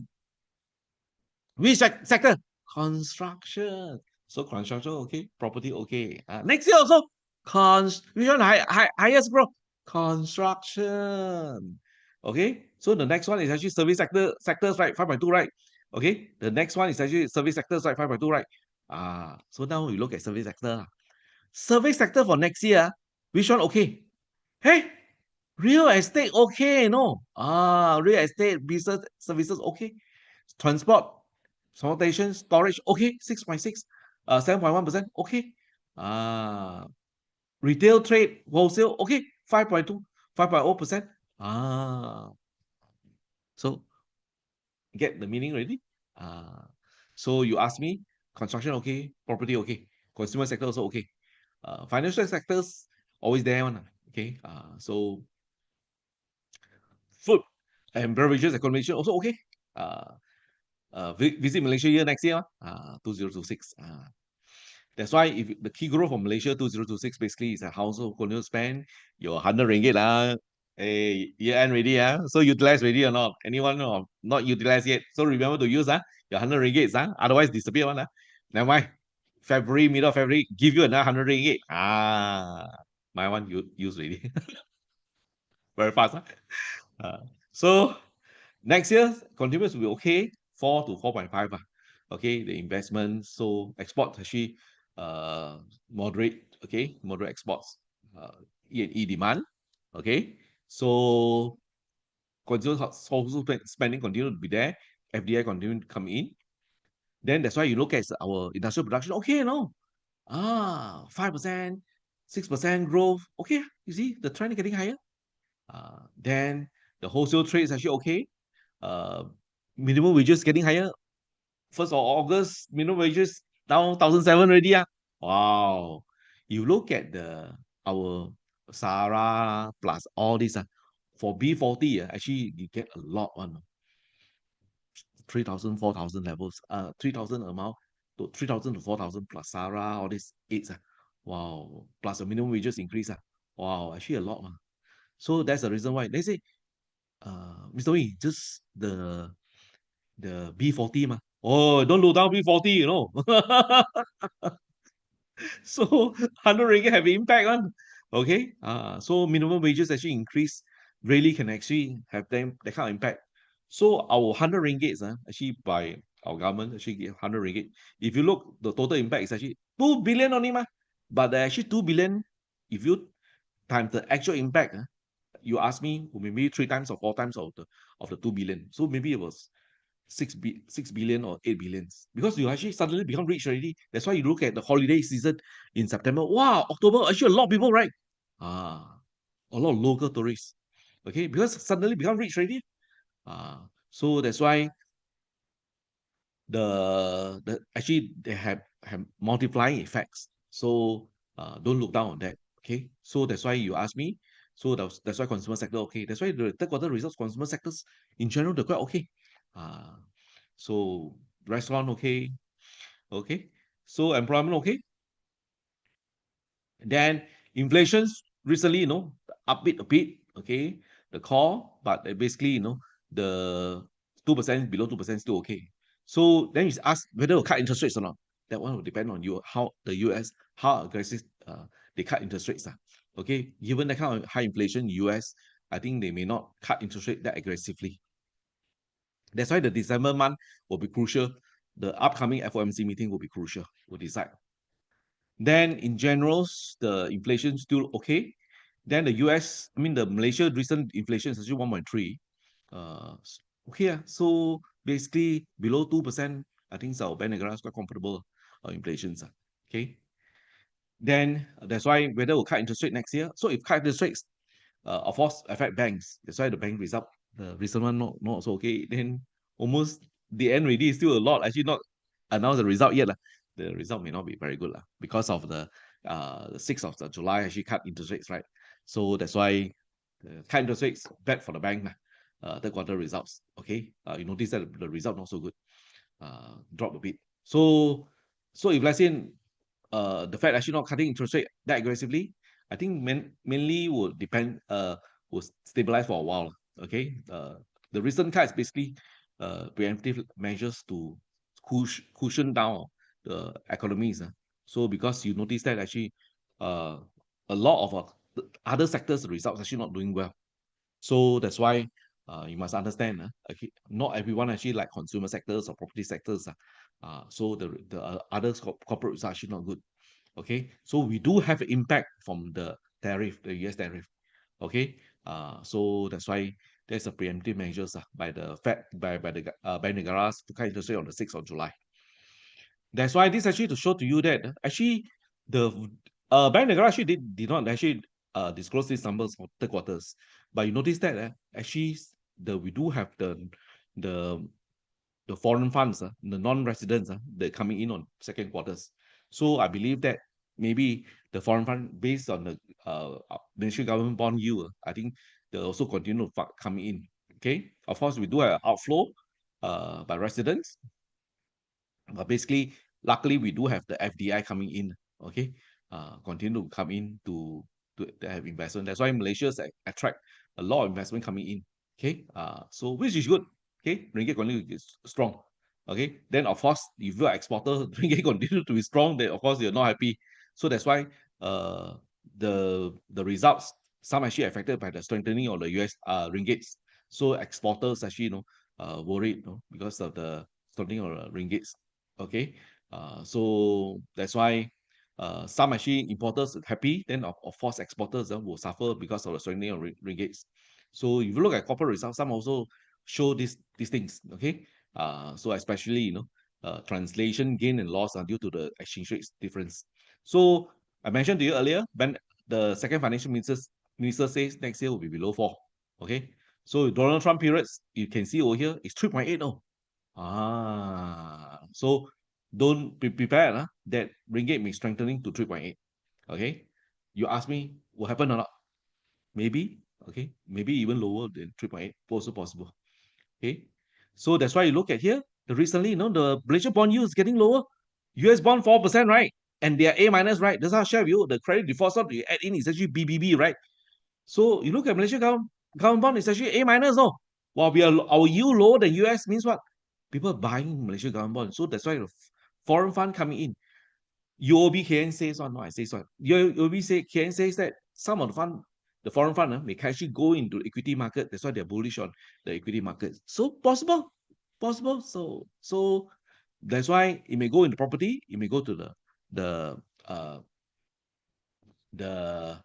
Which sector? Construction. So construction, okay. Property, okay. Next year also, which one highest growth? Construction. Okay. So the next one is actually service sectors, right? 5.2, right? Okay. The next one is actually service sectors, right? 5.2, right? So now we look at service sector. Service sector for next year, which one okay? Hey, real estate okay, no? Real estate business services okay. Transport, transportation, storage, okay, 6.6, 7.1%, okay. Retail, trade, wholesale, okay, 5.2, 5.0%. So get the meaning already? So you ask me, construction okay, property okay, consumer sector also okay. Financial sectors always there one, okay. So food and beverages accommodation also okay. Visit Malaysia year next year, 2026. That's why if the key growth for Malaysia 2026 basically is a household continuous spend, your 100 ringgit year end ready, so utilize ready or not? Anyone not utilized yet? So remember to use your 100 ringgit, otherwise disappear one. Never mind. Middle of February, give you another 100 ringgit. My one you use ready. Very fast. So next year continues to be okay, 4 to 4.5. Okay, the investment. So exports actually moderate, okay, moderate exports, E&E demand, okay. So consumer household spending continue to be there, FDI continue to come in. Then that's why you look at our industrial production, okay, 5%, 6% growth, okay. You see the trend getting higher. Then the wholesale trade is actually okay. Minimum wages getting higher. 1st of August, minimum wages down 1,700 already. Wow. You look at our Sahara plus all this, for B40, actually you get a lot one. 3,000, 4,000 levels, 3,000 amount to 3,000 to 4,000 plus Sahara, all these aids. Wow. Plus the minimum wages increase. Wow, actually a lot. So that's the reason why they say, Mr. Wee, just the B40 don't look down B40, So 100 ringgit have impact on. Okay. So minimum wages actually increase, really can actually have that kind of impact. So our 100 ringgit actually by our government actually give 100 ringgit. If you look, the total impact is actually 2 billion only but actually 2 billion, if you times the actual impact, you ask me, maybe 3 times or 4 times of the 2 billion. So maybe it was 6 billion or 8 billions, because you actually suddenly become rich already. That's why you look at the holiday season in September. Wow, October, actually a lot of people, right? A lot of local tourists. Okay, because suddenly become rich already. So that's why actually they have multiplying effects. So don't look down on that. Okay, so that's why you ask me. So that's why consumer sector okay. That's why the third quarter results, consumer sectors in general, they're quite okay. So restaurant okay, okay. So employment okay. Then inflation recently, upbeat a bit, okay. The core, but basically, the 2%, below 2% still okay. So then you ask whether to cut interest rates or not. That one will depend on you, how the US, how aggressive they cut interest rates. Okay, given the kind of high inflation in US, I think they may not cut interest rate that aggressively. That's why the December month will be crucial. The upcoming FOMC meeting will be crucial. Will decide. Then in general, the inflation still okay. Then the US, the Malaysia recent inflation is actually 1.3. Okay, so basically below 2%, I think our Bank Negara is quite comfortable inflation. Okay. Then that's why whether we'll cut interest rate next year. So if cut interest rates, of course affect banks. That's why the bank result, the recent one not so okay. Then almost the end already, still a lot actually not announced the result yet. The result may not be very good because of the 6th of the July actually cut interest rates, right? So that's why the cut interest rates bad for the bank. Third quarter results. Okay. You notice that the result not so good. Drop a bit. So if let's say the Fed actually not cutting interest rate that aggressively, I think mainly will depend will stabilize for a while. Okay. The recent cuts basically preemptive measures to cushion down the economies. So because you notice that actually a lot of other sectors results actually not doing well. So that's why you must understand, okay, not everyone actually like consumer sectors or property sectors. So the other corporates are actually not good. Okay, so we do have an impact from the tariff, the US tariff. Okay, so that's why there's a preemptive measures by the Fed, by the Bank Negara to cut interest rate on the 6th of July. That's why this actually to show to you that actually the Bank Negara actually did not actually disclose these numbers for third quarters, but you notice that actually we do have the the foreign funds, the non-residents, they're coming in on second quarters. So I believe that maybe the foreign fund based on the Malaysian government bond yield, I think they also continue to coming in. Okay, of course we do have outflow by residents, but basically, luckily we do have the FDI coming in. Okay, continue to come in to have investment. That's why Malaysia attract a lot of investment coming in. Okay, so which is good. Okay, ringgit continue to strong. Okay, then of course if you're exporter, ringgit continue to be strong. Then of course you're not happy. So that's why the results some actually affected by the strengthening of the US ringgits. So exporters actually worried because of the strengthening of the ringgits. Okay, so that's why some actually importers happy, then of course exporters will suffer because of the strengthening of ringgits. So if you look at corporate results, some also show these things. Okay, so especially translation gain and loss are due to the exchange rates difference. So I mentioned to you earlier, when the second financial minister says next year will be below 4. Okay, so Donald Trump periods you can see over here is 3.8. So don't be prepared that ringgit may strengthening to 3.8. Okay, you ask me will happen or not? Maybe. Okay, maybe even lower than 3.8, also possible. Okay, so that's why you look at here. The recently, the Malaysia bond yield is getting lower. US bond 4%, right? And they are A minus, right? That's how I share with you. The credit default swap you add in is actually BBB, right? So you look at Malaysia government bond, it's actually A minus, no. While our yield lower than US means what? People buying Malaysia government bond. So that's why the foreign fund coming in. UOB KN says one, no, I say one. UOB KN says that some of the foreign fund may actually go into equity market. That's why they're bullish on the equity market. So possible. So that's why it may go into property. It may go to the uh the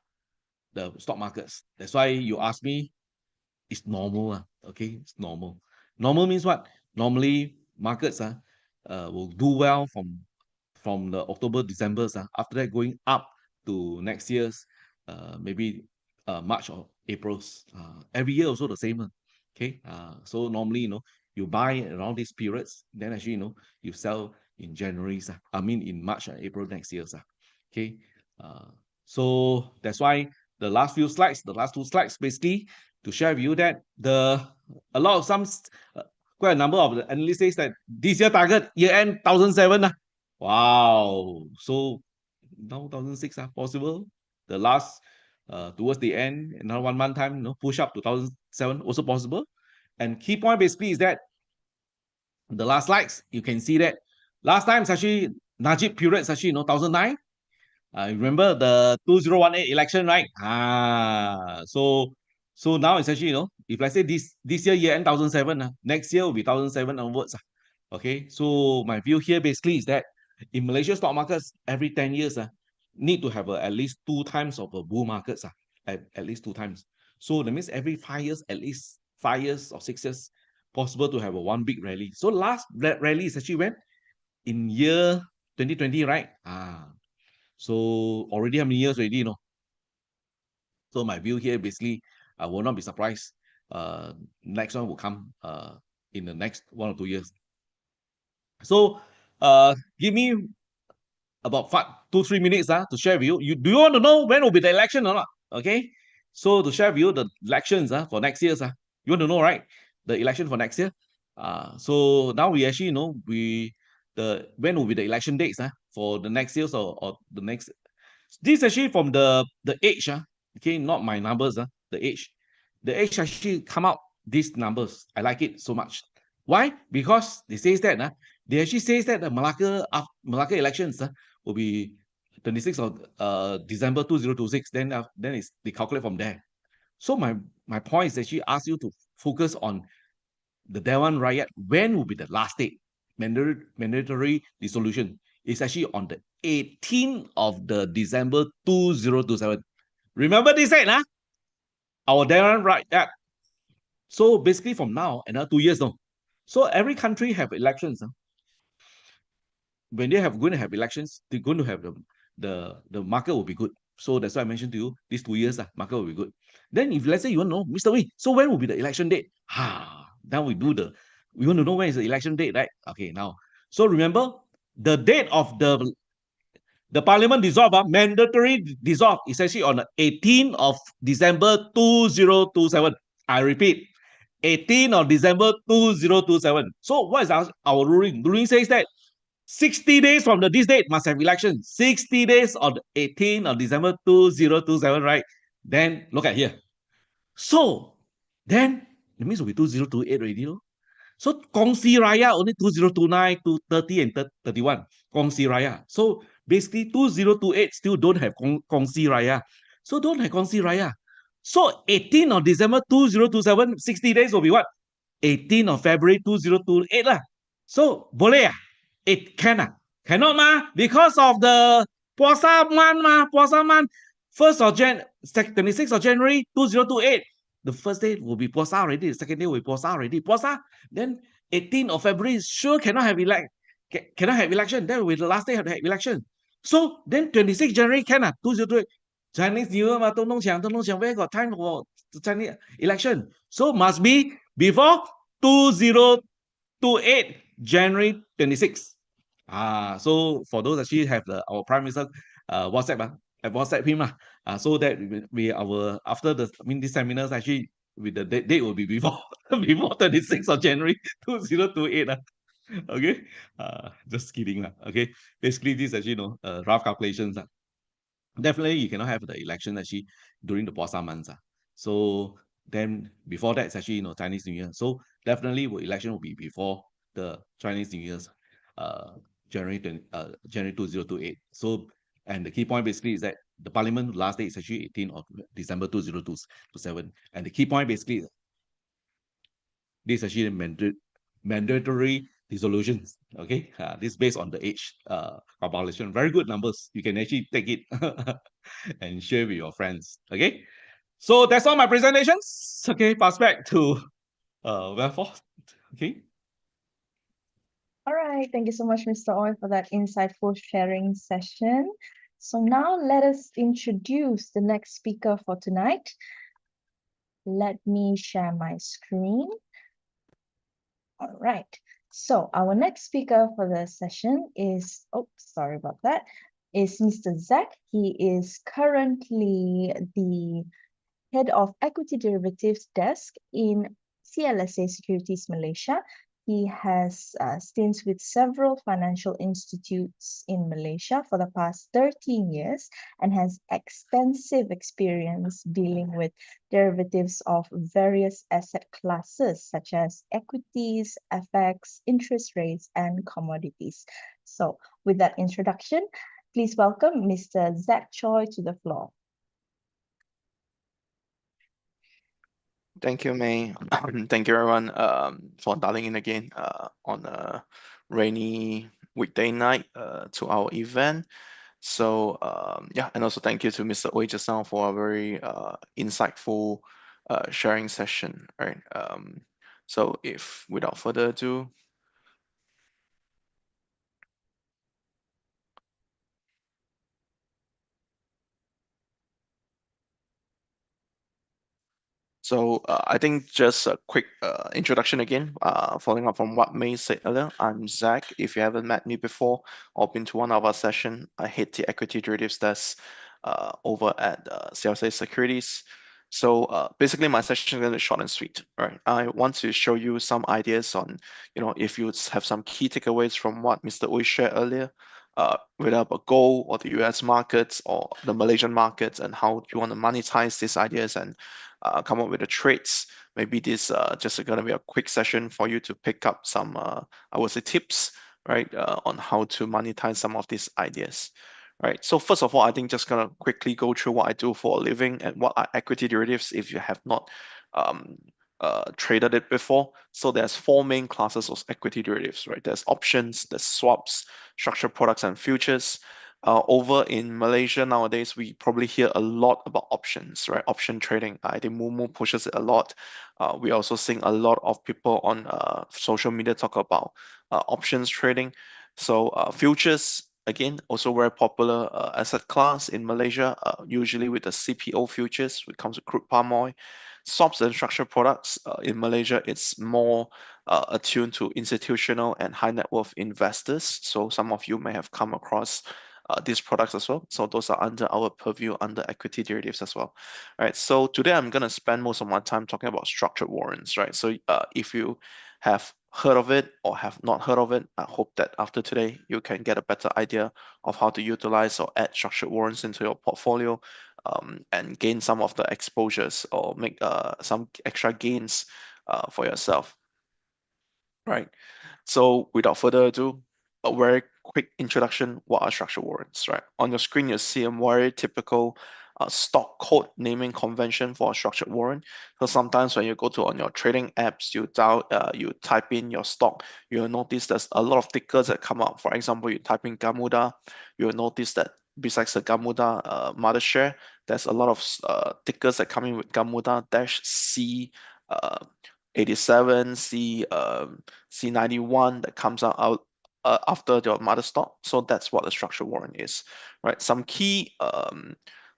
the stock markets. That's why you ask me, it's normal. Okay, it's normal. Normal means what? Normally markets will do well from the October, December, after that going up to next year's maybe March or April's. Every year also the same. Okay, so normally you buy around these periods, then actually you sell in January. I mean in March and April next year. Okay, so that's why the last two slides, basically to share with you that a lot of quite a number of the analysts says that this year target year end 1,007. Wow. So now 1,006 possible. The last towards the end, another 1 month time, push up to 1,007 also possible. And key point basically is that the last slides, you can see that last time it's actually Najib period is actually 1,009. Remember the 2018 election, right? So now it's actually, if let's say this year end 1,007, next year will be 1,007 onwards. Okay, so my view here basically is that in Malaysia stock markets, every 10 years, need to have at least 2 times of a bull markets, at least 2 times. So that means every 5 years, at least 5 years or 6 years, possible to have a one big rally. So last rally is actually when? In year 2020, right? So already how many years already, So my view here, basically, I will not be surprised. Next one will come in the next 1 or 2 years. So give me about 2-3 minutes to share with you. Do you want to know when will be the election or not? Okay. So to share with you the elections for next year, you want to know, right? The election for next year. So now we actually know when will be the election dates for the next years or the next. This actually from the age, okay, not my numbers, the age. The age actually come out these numbers. I like it so much. Why? Because they says that they actually says that the Malacca elections will be 26th of December 2026. Then they calculate from there. So my point is actually ask you to focus on the Dewan Rakyat. When will be the last date? Mandatory dissolution is actually on the 18th of the December 2027. Remember this date, our Dewan Rakyat. So basically from now, another 2 years, no. So every country have elections. When they have going to have elections, they're going to have the market will be good. So that's why I mentioned to you, these 2 years, market will be good. Then if let's say you want to know, Mr. Wee, so when will be the election date? Now we want to know when is the election date, right? Okay, now. So remember, the date of the parliament dissolve, mandatory dissolve, is actually on the 18th of December 2027. I repeat, 18th of December 2027. So what is our ruling? The ruling says that 60 days from this date must have election. 60 days on the 18th of December 2027, right? Then look at here. So then it means it will be 2028 already. So Kongsi Raya only 2029, 230 and 31. Kongsi Raya. So basically 2028 still don't have Kongsi Raya. So don't have Kongsi Raya. So 18th of December 2027, 60 days will be what? 18th of February 2028 lah. So boleh It can Cannot because of the puasa month puasa month. 26th of January 2028. The first day will be puasa already. The second day will be puasa already. Puasa. Then 18th of February sure cannot have election. That will be the last day of the election. So then 26th January can 2028. Chinese New Year don't know where got time for Chinese election. So must be before 2028 January 26. So for those actually have our Prime Minister WhatsApp, WhatsApp him so that after these seminars actually with the date will be before before 26th of January 2028. Okay, just kidding Okay, basically this actually rough calculations. Definitely you cannot have the election actually during the Puasa months. So then before that it's actually Chinese New Year. So definitely election will be before the Chinese New Year's January 2028. So and the key point basically is that the parliament last day is actually 18th of December 2027. And the key point basically is this is actually mandatory dissolutions. Okay, this is based on the age calculation. Very good numbers. You can actually take it and share with your friends. Okay, so that's all my presentations. Okay, pass back to Wellford. Okay. All right, thank you so much, Mr. Ooi, for that insightful sharing session. So now let us introduce the next speaker for tonight. Let me share my screen. All right, so our next speaker for the session is, sorry about that, is Mr. Zac. He is currently the head of equity derivatives desk in CLSA Securities Malaysia. He has stints with several financial institutes in Malaysia for the past 13 years and has extensive experience dealing with derivatives of various asset classes such as equities, FX, interest rates, and commodities. So with that introduction, please welcome Mr. Zac Chooi to the floor. Thank you, May. Thank you, everyone, for dialing in again on a rainy weekday night to our event. So yeah, and also thank you to Mr. Ooi just now for a very insightful sharing session. Right. So if without further ado. So I think just a quick introduction again, following up from what May said earlier. I'm Zac. If you haven't met me before or been to one of our sessions, I head the equity derivatives desk over at CLSA Securities. So basically, my session is going to be short and sweet. Right, I want to show you some ideas on, if you have some key takeaways from what Mr. Ooi shared earlier, whether about gold or the US markets or the Malaysian markets, and how you want to monetize these ideas and come up with the trades. Maybe this just going to be a quick session for you to pick up some, I would say, tips, right, on how to monetize some of these ideas. Right. So first of all, I think just gonna quickly go through what I do for a living and what are equity derivatives if you have not um, traded it before. So there's four main classes of equity derivatives, right? There's options, there's swaps, structured products, and futures. Over in Malaysia nowadays, we probably hear a lot about options, right? Option trading. I think Mumu pushes it a lot. We also seeing a lot of people on social media talk about options trading. So futures, again, also very popular asset class in Malaysia, usually with the CPO futures, which comes with crude palm oil. Swaps and structured products in Malaysia, it's more attuned to institutional and high net worth investors. So some of you may have come across these products as well. So those are under our purview under equity derivatives as well. All right. So today I'm going to spend most of my time talking about structured warrants, right? So if you have heard of it or have not heard of it, I hope that after today you can get a better idea of how to utilize or add structured warrants into your portfolio and gain some of the exposures or make some extra gains for yourself, right? So without further ado, a very quick introduction, what are structured warrants, right? On your screen, you see a very typical stock code naming convention for a structured warrant. So sometimes when you go to on your trading apps, you type in your stock, you'll notice there's a lot of tickers that come up. For example, you type in Gamuda, you'll notice that besides the Gamuda mother share, there's a lot of tickers that come in with Gamuda-C 87, C91 that comes out after your mother stock. So that's what a structured warrant is, right? Some key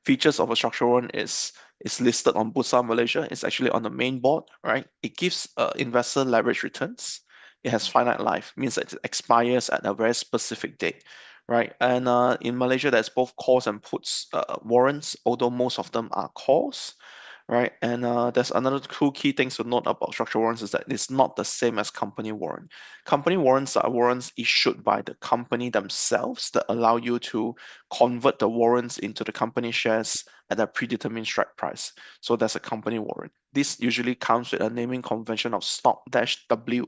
features of a structured warrant is listed on Bursa Malaysia. It's actually on the main board, right? It gives investor leverage returns. It has finite life, means that it expires at a very specific date, right? And in Malaysia, there's both calls and puts warrants, although most of them are calls, right? And there's another two key things to note about structured warrants is that it's not the same as company warrant. Company warrants are warrants issued by the company themselves that allow you to convert the warrants into the company shares at a predetermined strike price. So that's a company warrant. This usually comes with a naming convention of stock-W,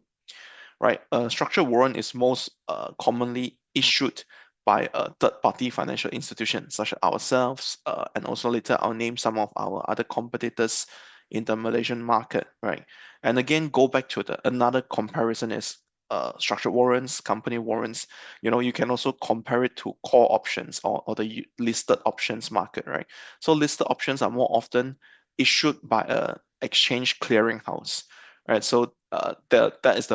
right? A structured warrant is most commonly issued by a third-party financial institution such as ourselves, and also later I'll name some of our other competitors in the Malaysian market, right? And again, go back to another comparison is structured warrants, company warrants. You can also compare it to call options or the listed options market, right? So listed options are more often issued by a exchange clearinghouse, right? So that is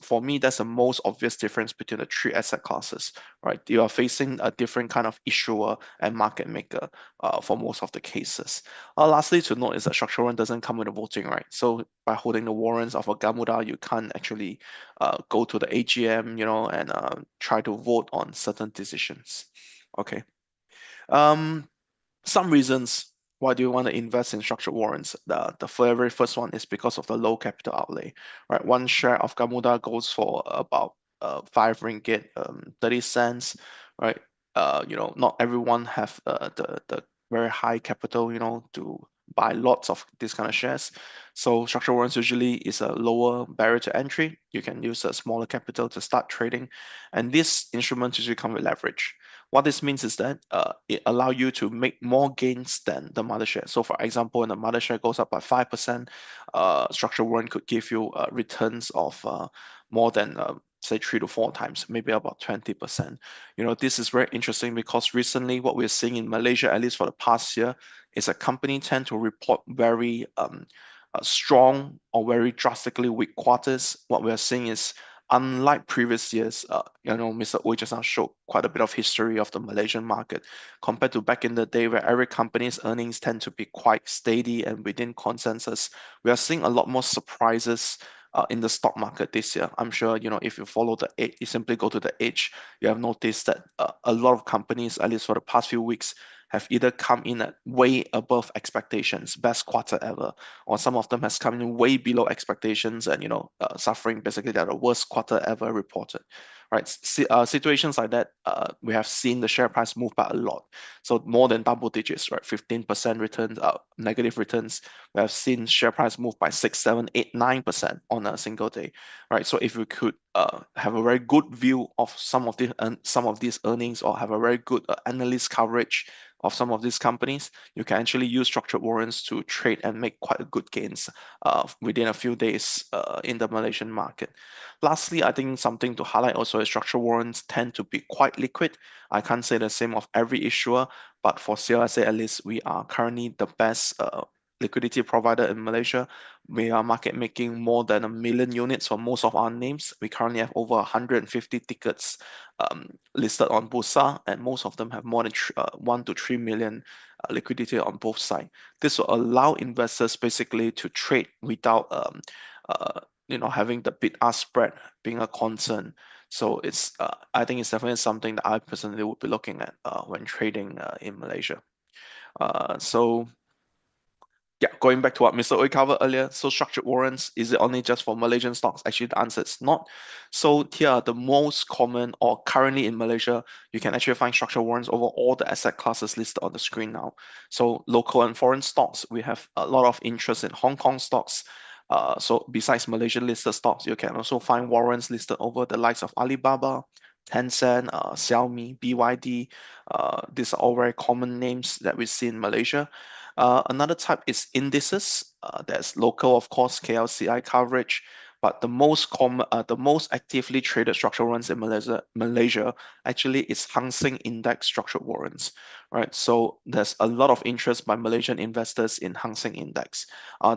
for me, that's the most obvious difference between the three asset classes, right? You are facing a different kind of issuer and market maker for most of the cases. Lastly, to note is that structured warrant doesn't come with a voting right. So by holding the warrants of a Gamuda, you can't actually go to the AGM, and try to vote on certain decisions. Okay. Some reasons why do you want to invest in structured warrants? The very first one is because of the low capital outlay, right? One share of Gamuda goes for about 5 ringgit 30 cents, right? Not everyone have the very high capital, to buy lots of these kind of shares. So structured warrants usually is a lower barrier to entry. You can use a smaller capital to start trading, and this instrument usually come with leverage. What this means is that it allow you to make more gains than the mother share. So for example, when the mother share goes up by 5%, structured warrant could give you returns of more than say 3 to 4 times, maybe about 20%. This is very interesting because recently what we're seeing in Malaysia, at least for the past year, is a company tend to report very strong or very drastically weak quarters. What we're seeing is Unlike previous years, Mr. Ooi just now showed quite a bit of history of the Malaysian market compared to back in the day where every company's earnings tend to be quite steady and within consensus. We are seeing a lot more surprises in the stock market this year. I'm sure, if you follow the edge, you simply go to the edge, you have noticed that a lot of companies, at least for the past few weeks, have either come in at way above expectations, best quarter ever, or some of them has come in way below expectations and suffering basically they're the worst quarter ever reported, right? Situations like that, we have seen the share price move by a lot, so more than double digits, right? 15% returns, negative returns. We have seen share price move by 6, 7, 8, 9% on a single day, right? So if we could have a very good view of some of these earnings, or have a very good analyst coverage of some of these companies, you can actually use structured warrants to trade and make quite good gains within a few days in the Malaysian market. Lastly, I think something to highlight also is structured warrants tend to be quite liquid. I can't say the same of every issuer, but for CLSA at least, we are currently the best liquidity provider in Malaysia. We are market making more than 1 million units for most of our names. We currently have over 150 tickets listed on Bursa, and most of them have more than 1 to 3 million liquidity on both sides. This will allow investors basically to trade without having the bid-ask spread being a concern. So I think it's definitely something that I personally would be looking at when trading in Malaysia. So yeah, going back to what Mr. Ooi covered earlier, so structured warrants, is it only just for Malaysian stocks? Actually, the answer is not. So here are the most common, or currently in Malaysia, you can actually find structured warrants over all the asset classes listed on the screen now. So local and foreign stocks, we have a lot of interest in Hong Kong stocks. So besides Malaysian listed stocks, you can also find warrants listed over the likes of Alibaba, Tencent, Xiaomi, BYD. These are all very common names that we see in Malaysia. Another type is indices. There's local, of course, KLCI coverage, but the most actively traded structured warrants in Malaysia actually is Hang Seng Index structured warrants, right? So there's a lot of interest by Malaysian investors in Hang Seng Index.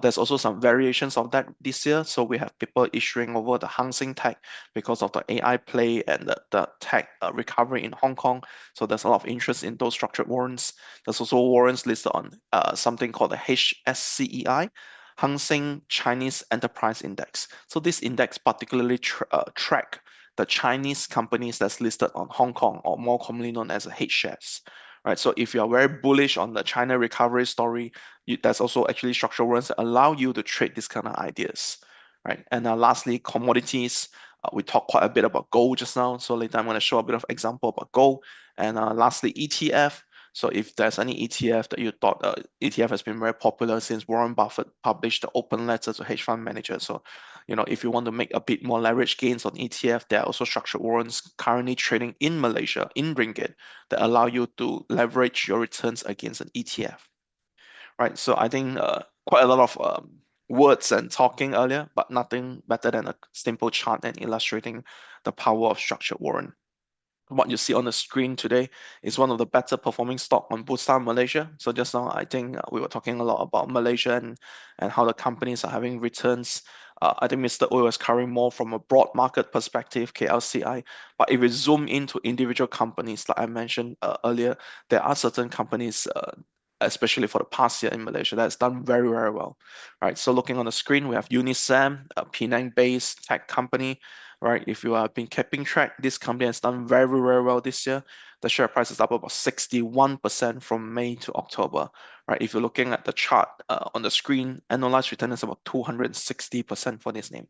There's also some variations of that this year. So we have people issuing over the Hang Seng Tech because of the AI play and the tech recovery in Hong Kong. So there's a lot of interest in those structured warrants. There's also warrants listed on something called the HSCEI, Hang Seng Chinese Enterprise Index. So this index particularly track the Chinese companies that's listed on Hong Kong, or more commonly known as H shares. Right, so if you are very bullish on the China recovery story, there's also actually structural warrants that allow you to trade these kind of ideas. Right, and lastly, commodities. We talked quite a bit about gold just now, so later I'm going to show a bit of example about gold. And lastly, ETF. So if there's any ETF that you thought, ETF has been very popular since Warren Buffett published the open letter to hedge fund managers. So, if you want to make a bit more leverage gains on ETF, there are also structured warrants currently trading in Malaysia in ringgit that allow you to leverage your returns against an ETF. Right. So I think quite a lot of words and talking earlier, but nothing better than a simple chart and illustrating the power of structured warrant. What you see on the screen today is one of the better performing stock on Bursa Malaysia. So just now, I think we were talking a lot about Malaysia and how the companies are having returns. I think Mr. Ooi was covering more from a broad market perspective, KLCI. But if we zoom into individual companies, like I mentioned earlier, there are certain companies, especially for the past year in Malaysia, that's done very, very well. Right. So looking on the screen, we have Unisem, a Penang-based tech company. Right, if you have been keeping track, this company has done very, very well this year. The share price is up about 61% from May to October. Right, if you're looking at the chart on the screen, annualized return is about 260% for this name.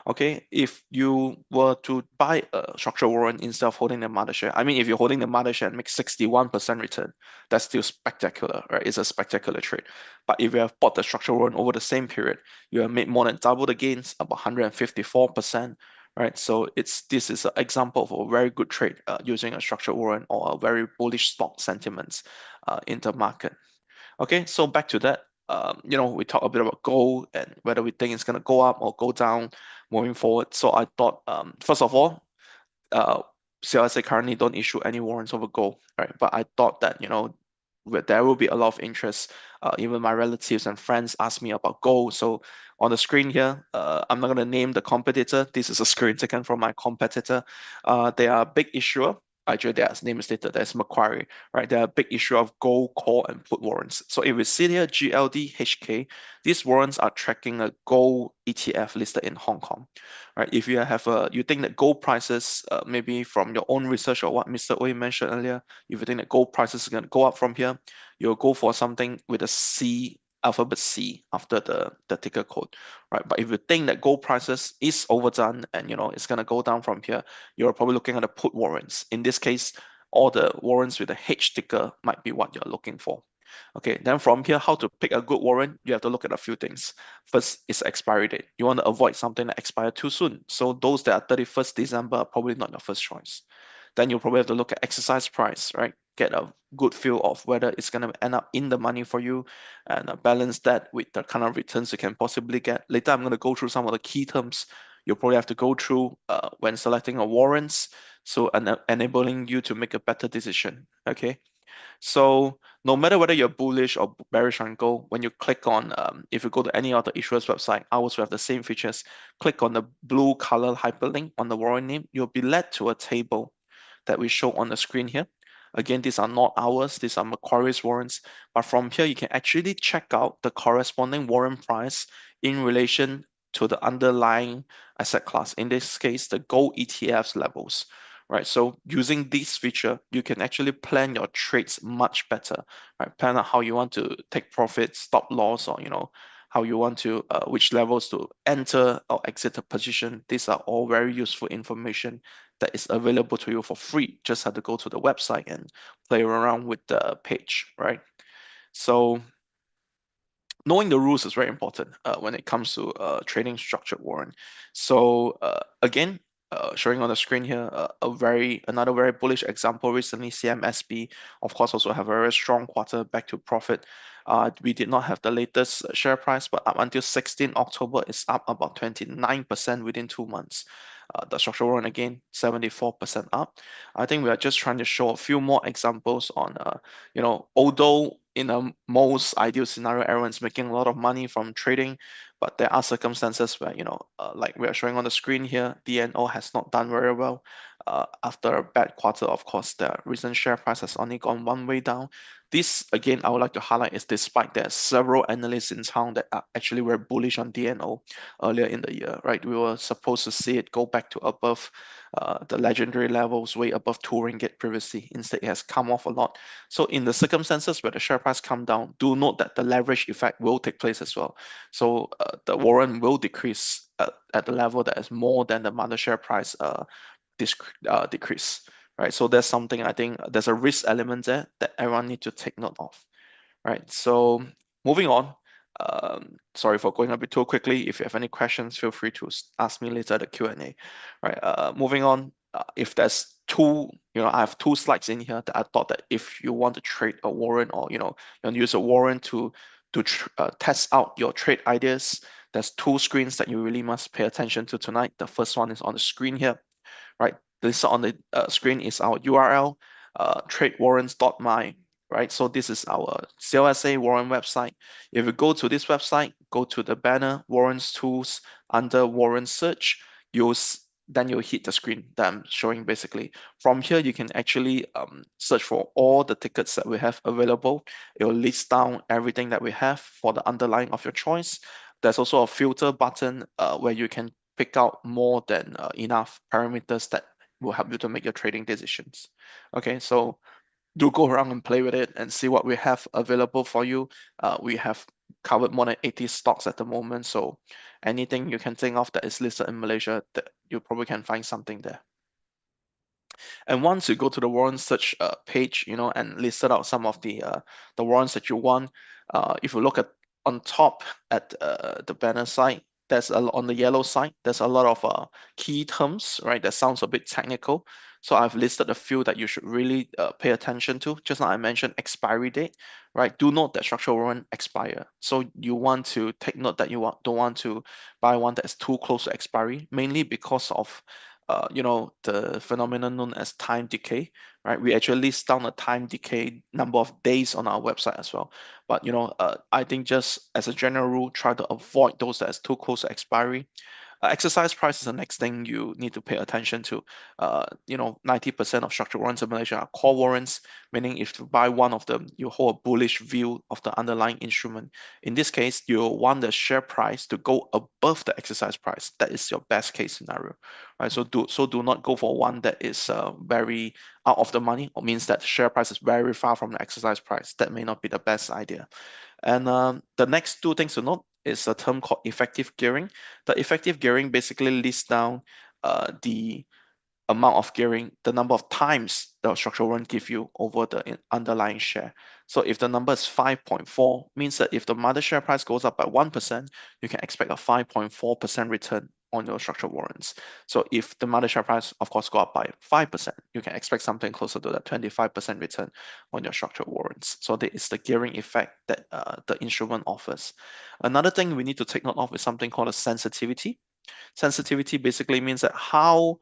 Okay, if you were to buy a structural warrant instead of holding the mother share, I mean, if you're holding the mother share and make 61% return, that's still spectacular, right? It's a spectacular trade. But if you have bought the structural warrant over the same period, you have made more than double the gains, about 154%. Right, so this is an example of a very good trade using a structured warrant or a very bullish stock sentiments in the market. Okay, so back to that. We talk a bit about gold and whether we think it's going to go up or go down moving forward. So I thought, first of all, CLSA currently don't issue any warrants over gold, right? But I thought that there will be a lot of interest. Even my relatives and friends ask me about gold. So on the screen here, I'm not going to name the competitor. This is a screen taken from my competitor. They are a big issuer. Actually, their name is stated, there's Macquarie, right? They're a big issue of gold, call, and put warrants. So if we see here, GLDHK, these warrants are tracking a gold ETF listed in Hong Kong, right? If you have you think that gold prices, maybe from your own research or what Mr. Ooi mentioned earlier, if you think that gold prices are going to go up from here, you'll go for something with a C, alphabet C after the ticker code, right? But if you think that gold prices is overdone and it's going to go down from here, you're probably looking at the put warrants. In this case, all the warrants with a H ticker might be what you're looking for. Okay, then from here, how to pick a good warrant, you have to look at a few things. First is expiry date. You want to avoid something that expires too soon. So those that are 31st December are probably not your first choice. Then you'll probably have to look at exercise price, right? Get a good feel of whether it's going to end up in the money for you and balance that with the kind of returns you can possibly get. Later, I'm going to go through some of the key terms you'll probably have to go through when selecting a warrants, so enabling you to make a better decision, okay? So no matter whether you're bullish or bearish on gold, when you click on, if you go to any other issuer's website, ours will have the same features. Click on the blue color hyperlink on the warrant name, you'll be led to a table that we show on the screen here. Again, these are not ours, these are Macquarie's warrants, but from here you can actually check out the corresponding warrant price in relation to the underlying asset class, in this case, the gold ETFs levels, right? So using this feature, you can actually plan your trades much better, right? Plan out how you want to take profit, stop loss, or how you want to, which levels to enter or exit a position. These are all very useful information that is available to you for free. Just have to go to the website and play around with the page, right? So knowing the rules is very important when it comes to trading structured warrant. So again, showing on the screen here, another very bullish example recently, CMSB, of course, also have a very strong quarter back to profit. We did not have the latest share price, but up until 16 October, it's up about 29% within 2 months. The structural warrant again, 74% up. I think we are just trying to show a few more examples on, although in a most ideal scenario, everyone's making a lot of money from trading, but there are circumstances where, like we are showing on the screen here, DNO has not done very well. After a bad quarter, of course, the recent share price has only gone one way down. This, again, I would like to highlight is despite there are several analysts in town that are actually very bullish on DNO earlier in the year, right? We were supposed to see it go back to above the legendary levels, way above 2 ringgit previously. Instead, it has come off a lot. So in the circumstances where the share price come down, do note that the leverage effect will take place as well. So the warrant will decrease at the level that is more than the mother share price decrease, right? So there's something, I think there's a risk element there that everyone need to take note of, right? So moving on, sorry for going a bit too quickly. If you have any questions, feel free to ask me later at the Q&A, right? Moving on, if there's two, I have 2 slides in here that I thought that if you want to trade a warrant or, you want to use a warrant to test out your trade ideas, there's 2 screens that you really must pay attention to tonight. The first one is on the screen here, right? This on the screen is our URL, tradewarrants.my, right? So this is our CLSA warrant website. If you go to this website, go to the banner, warrants tools, under warrant search, then you'll hit the screen that I'm showing basically. From here, you can actually search for all the tickets that we have available. It will list down everything that we have for the underlying of your choice. There's also a filter button where you can pick out more than enough parameters that will help you to make your trading decisions. Okay, so do go around and play with it and see what we have available for you. We have covered more than 80 stocks at the moment, so anything you can think of that is listed in Malaysia, that you probably can find something there. And once you go to the warrant search page, and listed out some of the warrants that you want, if you look at on top at the banner side, on the yellow side, there's a lot of key terms, right? That sounds a bit technical. So I've listed a few that you should really pay attention to. Just now I mentioned expiry date, right? Do note that structural warrant expire. So you want to take note that you don't want to buy one that is too close to expiry, mainly because of the phenomenon known as time decay, right? We actually list down a time decay number of days on our website as well. But I think just as a general rule, try to avoid those that's too close to expiry. Exercise price is the next thing you need to pay attention to. 90% of structured warrants in Malaysia are call warrants, meaning if you buy one of them, you hold a bullish view of the underlying instrument. In this case, you want the share price to go above the exercise price. That is your best case scenario, right? So do not go for one that is very out of the money, or means that the share price is very far from the exercise price. That may not be the best idea. And the next two things to note is a term called effective gearing. The effective gearing basically lists down the amount of gearing, the number of times the structural warrant give you over the underlying share. So if the number is 5.4, means that if the mother share price goes up by 1%, you can expect a 5.4% return on your structural warrants. So if the mother share price, of course, go up by 5%, you can expect something closer to that 25% return on your structural warrants. So that is the gearing effect that the instrument offers. Another thing we need to take note of is something called a sensitivity. Sensitivity basically means that how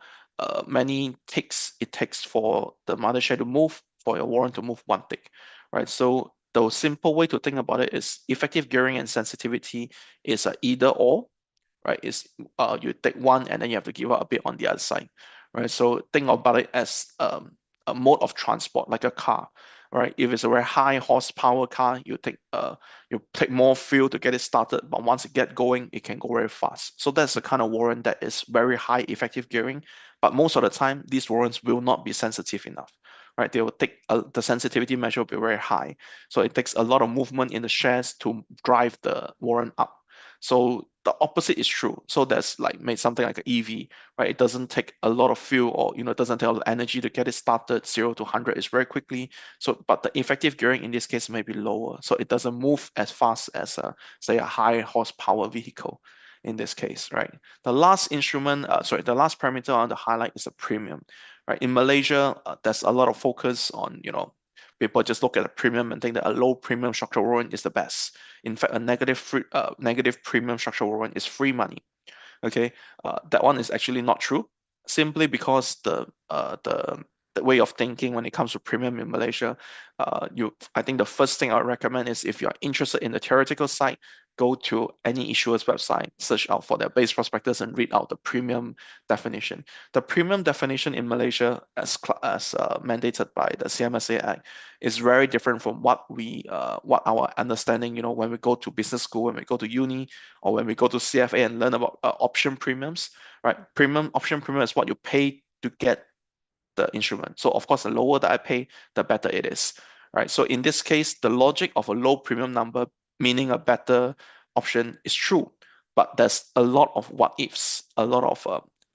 many ticks it takes for the mother share to move, for your warrant to move one tick, right? So the simple way to think about it is effective gearing and sensitivity is either or, right? Is you take one and then you have to give up a bit on the other side, right? So think about it as a mode of transport, like a car, right? If it's a very high horsepower car, you take more fuel to get it started, but once it get going, it can go very fast. So that's the kind of warrant that is very high effective gearing, but most of the time, these warrants will not be sensitive enough, right? They will take the sensitivity measure will be very high, so it takes a lot of movement in the shares to drive the warrant up. So the opposite is true. So that's like made something like an EV, right? It doesn't take a lot of fuel, or it doesn't take a lot of energy to get it started. 0 to 100 is very quickly. So, but the effective gearing in this case may be lower, so it doesn't move as fast as say a high horsepower vehicle in this case, right? The last the last parameter I want to highlight is a premium, right? In Malaysia, there's a lot of focus on people just look at a premium and think that a low premium structural warrant is the best. In fact, a negative premium structural warrant is free money. Okay, that one is actually not true, simply because the way of thinking when it comes to premium in Malaysia, I think the first thing I would recommend is, if you're interested in the theoretical side, go to any issuer's website, search out for their base prospectus and read out the premium definition. The premium definition in Malaysia, as mandated by the CLSA Act, is very different from what our understanding, when we go to business school, when we go to uni, or when we go to CFA and learn about option premiums, right? Option premium is what you pay to get the instrument. So of course, the lower that I pay, the better it is, right? So in this case, the logic of a low premium number, meaning a better option, is true, but there's a lot of what ifs, a lot of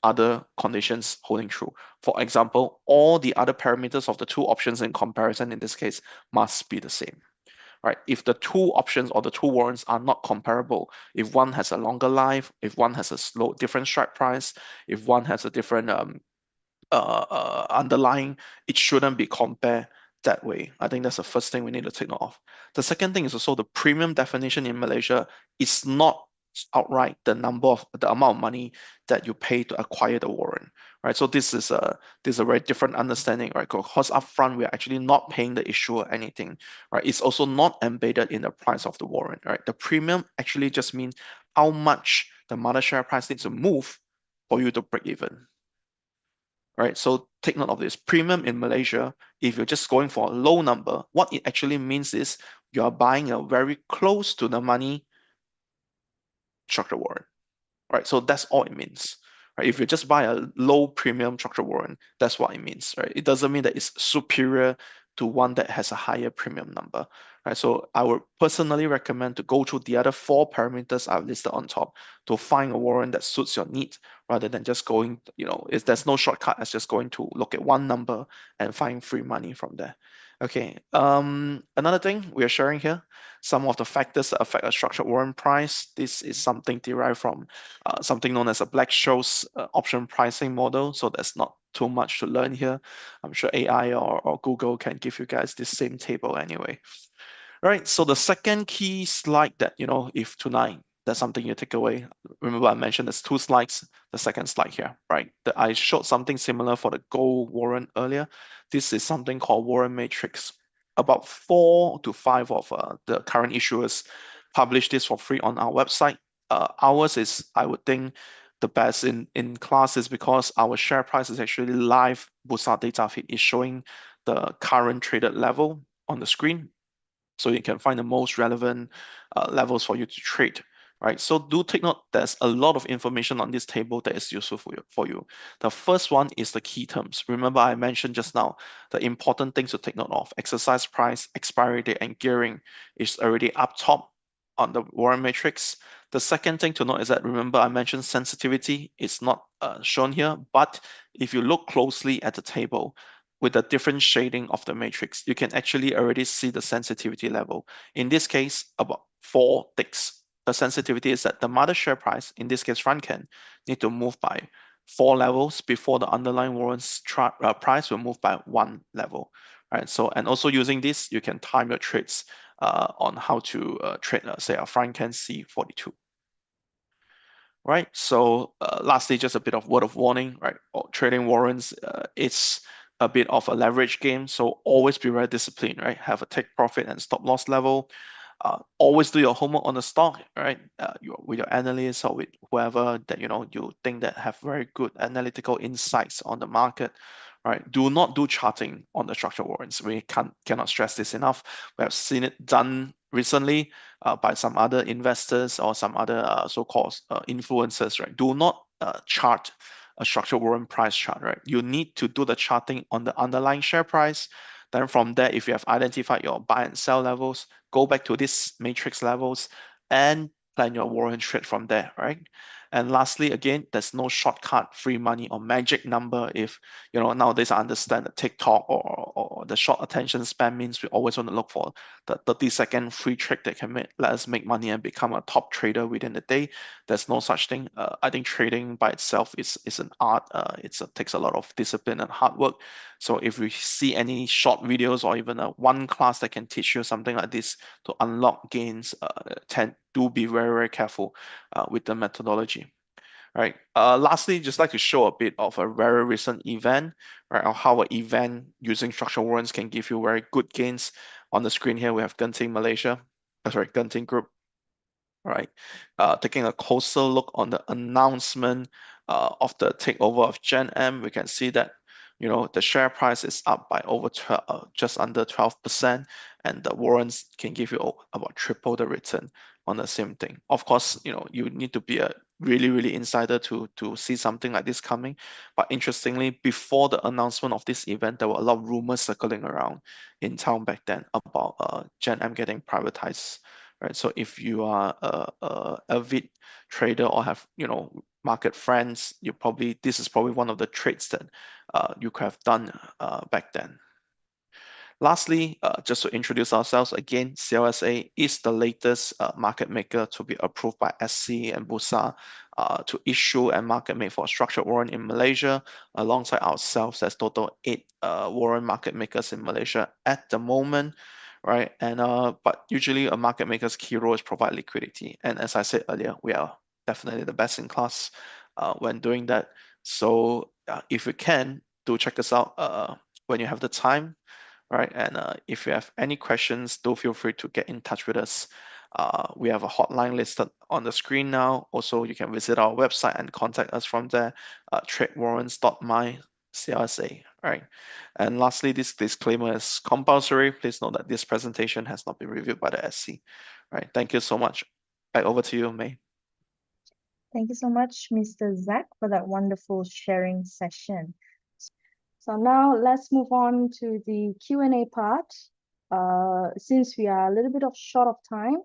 other conditions holding true. For example, all the other parameters of the two options in comparison in this case must be the same, right? If the two options or the two warrants are not comparable, if one has a longer life, if one has a different strike price, if one has a different underlying, it shouldn't be compared that way. I think that's the first thing we need to take note of. The second thing is also the premium definition in Malaysia is not outright the amount of money that you pay to acquire the warrant, right? So this is a very different understanding, right? Because upfront we're actually not paying the issuer anything, right? It's also not embedded in the price of the warrant, right? The premium actually just means how much the mother share price needs to move for you to break even, right? So take note of this. Premium in Malaysia, if you're just going for a low number, what it actually means is you are buying a very close to the money structured warrant, right? So that's all it means, right? If you just buy a low premium structured warrant, that's what it means, right? It doesn't mean that it's superior to one that has a higher premium number, right? So I would personally recommend to go through the other 4 parameters I've listed on top to find a warrant that suits your needs, rather than just going, there's no shortcut as just going to look at one number and find free money from there. Okay, another thing we are sharing here, some of the factors that affect a structured warrant price. This is something derived from something known as a Black-Scholes option pricing model. So there's not too much to learn here. I'm sure AI or Google can give you guys this same table anyway. All right, so the second key slide that, if tonight That's something you take away. Remember, I mentioned there's 2 slides, the second slide here, right? I showed something similar for the gold warrant earlier. This is something called warrant matrix. About 4 to 5 of the current issuers publish this for free on our website. Ours is, I would think, the best in class is because our share price is actually live. Bursa data feed is showing the current traded level on the screen, so you can find the most relevant levels for you to trade, right? So do take note, there's a lot of information on this table that is useful for you. The first one is the key terms. Remember, I mentioned just now the important things to take note of: exercise price, expiry date, and gearing is already up top on the warrant matrix. The second thing to note is that, remember, I mentioned sensitivity. It's not shown here, but if you look closely at the table with the different shading of the matrix, you can actually already see the sensitivity level. In this case, about 4 ticks. The sensitivity is that the mother share price, in this case Franken, need to move by 4 levels before the underlying warrants price will move by 1 level. Right. So, and also using this, you can time your trades on how to trade, say, a Franken C42. Right. So lastly, just a bit of word of warning, right? Trading warrants, it's a bit of a leverage game. So always be very disciplined, right? Have a take profit and stop loss level. Always do your homework on the stock, right? With your analysts or with whoever that you think that have very good analytical insights on the market, right? Do not do charting on the structured warrants. We cannot stress this enough. We have seen it done recently by some other investors or some other so-called influencers, right? Do not chart a structured warrant price chart, right? You need to do the charting on the underlying share price. Then from there, if you have identified your buy and sell levels, go back to these matrix levels and plan your warrant trade from there, right? And lastly, again, there's no shortcut, free money, or magic number. If nowadays I understand that TikTok or the short attention span means we always want to look for the 30-second free trick that can let us make money and become a top trader within the day. There's no such thing. I think trading by itself is an art. It takes a lot of discipline and hard work. So if we see any short videos or even one class that can teach you something like this to unlock gains, do be very, very careful with the methodology. Right. Lastly, just like to show a bit of a very recent event, right? Or how an event using structural warrants can give you very good gains. On the screen here, we have Genting Malaysia, Genting Group. Right. Taking a closer look on the announcement of the takeover of Gen M, we can see that the share price is up by over just under 12%, and the warrants can give you about triple the return on the same thing. Of course, you need to be a really insider to see something like this coming. But interestingly, before the announcement of this event, there were a lot of rumors circling around in town back then about Gen M getting privatized. Right. So if you are a avid trader or have market friends, this is probably one of the trades that you could have done back then. Lastly, just to introduce ourselves again, CLSA is the latest market maker to be approved by SC and Bursa to issue and market make for a structured warrant in Malaysia. Alongside ourselves, there's total 8 warrant market makers in Malaysia at the moment, right? And but usually a market maker's key role is provide liquidity. And as I said earlier, we are definitely the best in class when doing that. So if you can, do check us out when you have the time. Right. And if you have any questions, do feel free to get in touch with us. We have a hotline listed on the screen now. Also, you can visit our website and contact us from there, tradewarrants.my/CLSA. Right. And lastly, this disclaimer is compulsory. Please note that this presentation has not been reviewed by the SC. Right. Thank you so much. Back over to you, May. Thank you so much, Mr. Zac, for that wonderful sharing session. So now let's move on to the Q&A part. Since we are a little bit short of time,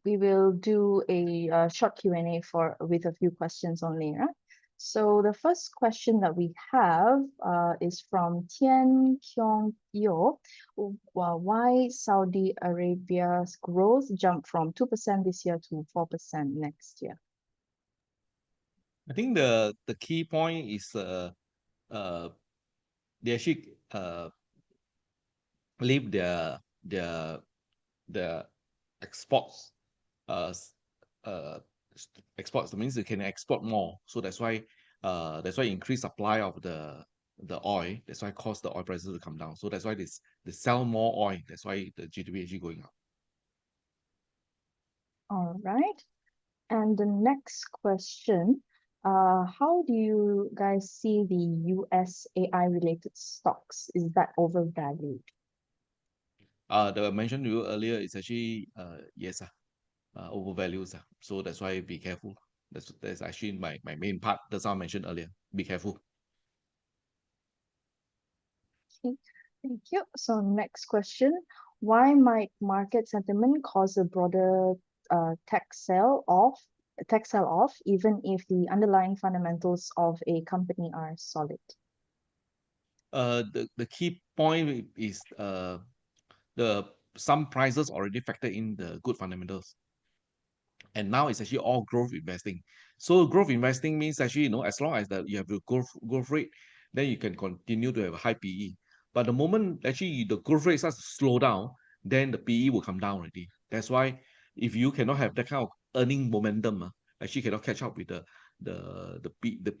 we will do a short Q&A with a few questions only. So the first question that we have is from Tian Kyong Yo. Why Saudi Arabia's growth jumped from 2% this year to 4% next year? I think the key point is they actually leave their exports exports. That means you can export more. So that's why increased supply of the oil. That's why cause the oil prices to come down. So that's why they sell more oil. That's why the GDP actually going up. All right. And the next question, how do you guys see the US AI related stocks? Is that overvalued? The I mentioned to you earlier is actually yes, overvalues. So that's why be careful. That's actually my main part. That's how I mentioned earlier. Be careful. Okay, thank you. So next question, why might market sentiment cause a broader tech sell-off, even if the underlying fundamentals of a company are solid? The key point is the some prices already factor in the good fundamentals. And now it's actually all growth investing. So growth investing means actually, as long as you have the growth rate, then you can continue to have a high PE. But the moment actually the growth rate starts to slow down, then the PE will come down already. That's why if you cannot have that kind of earning momentum, actually cannot catch up with the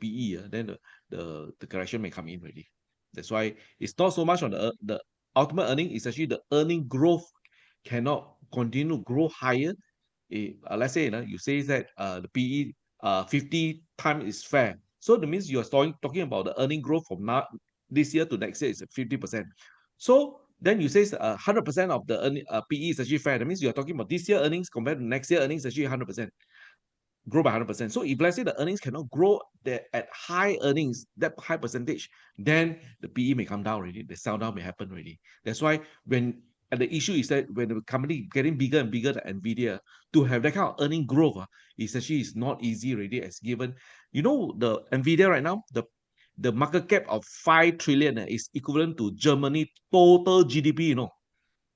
PE, then the correction may come in already. That's why it's not so much on the ultimate earning, it's actually the earning growth cannot continue to grow higher. Let's say you say that the PE 50 times is fair. So that means you're talking about the earning growth from now this year to next year is 50%. So then you say 100% of the PE is actually fair. That means you're talking about this year earnings compared to next year earnings actually 100%. Grow by 100%. So if let's say the earnings cannot grow at high earnings, that high percentage, then the PE may come down already. The sell down may happen already. That's why and the issue is that when the company getting bigger and bigger than Nvidia, to have that kind of earning growth, is not easy already. As given, the Nvidia right now, the market cap of 5 trillion is equivalent to Germany total GDP.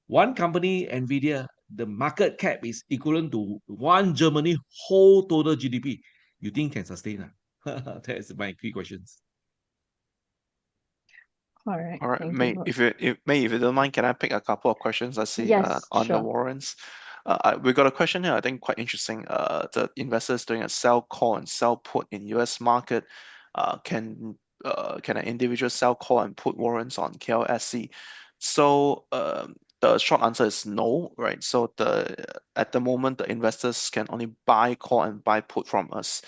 One company, Nvidia, the market cap is equivalent to one Germany whole total GDP. You think can sustain? That's my key questions. All right, All right, thank May, you. if you don't mind, can I pick a couple of questions I see Yes, on the sure. warrants? We got a question here, I think quite interesting. The investors doing a sell call and sell put in US market. Can an individual sell call and put warrants on KLSC? So the short answer is no, right? So at the moment the investors can only buy call and buy put from us.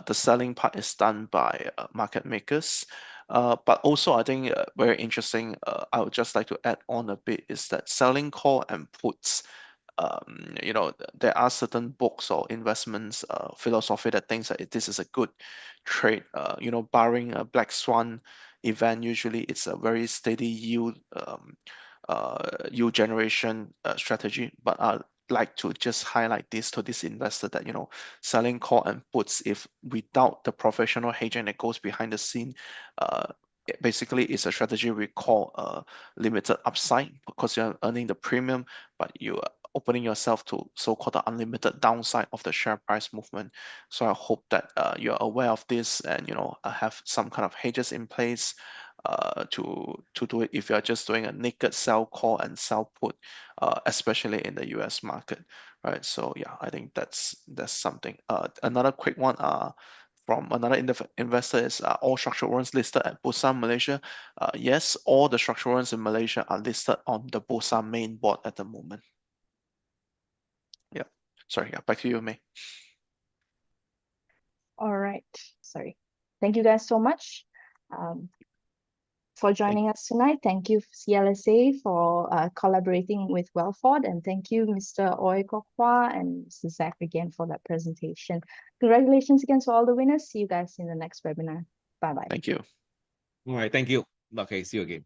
The selling part is done by market makers. But also, I think very interesting, I would just like to add on a bit is that selling call and puts, there are certain books or investments philosophy that thinks that this is a good trade. Barring a black swan event, usually it's a very steady yield generation strategy. But I like to just highlight this to this investor that selling call and puts, if without the professional hedging that goes behind the scene, basically it's a strategy we call limited upside, because you're earning the premium, but you are opening yourself to so-called the unlimited downside of the share price movement. So I hope that you're aware of this and have some kind of hedges in place to do it if you're just doing a naked sell call and sell put, especially in the US market, right? So yeah, I think that's something. Another quick one from another investor is all structured warrants listed at Bursa Malaysia. Yes, all the structured warrants in Malaysia are listed on the Bursa main board at the moment. Yeah, sorry, yeah, back to you, May. All right, sorry. Thank you guys so much for joining us tonight. Thank you, CLSA, for collaborating with Wellford, and thank you, Mr. Ooi Kok Hwa and Mr. Zac again for that presentation. Congratulations again to all the winners. See you guys in the next webinar. Bye-bye. Thank you. All right, thank you. Okay, see you again.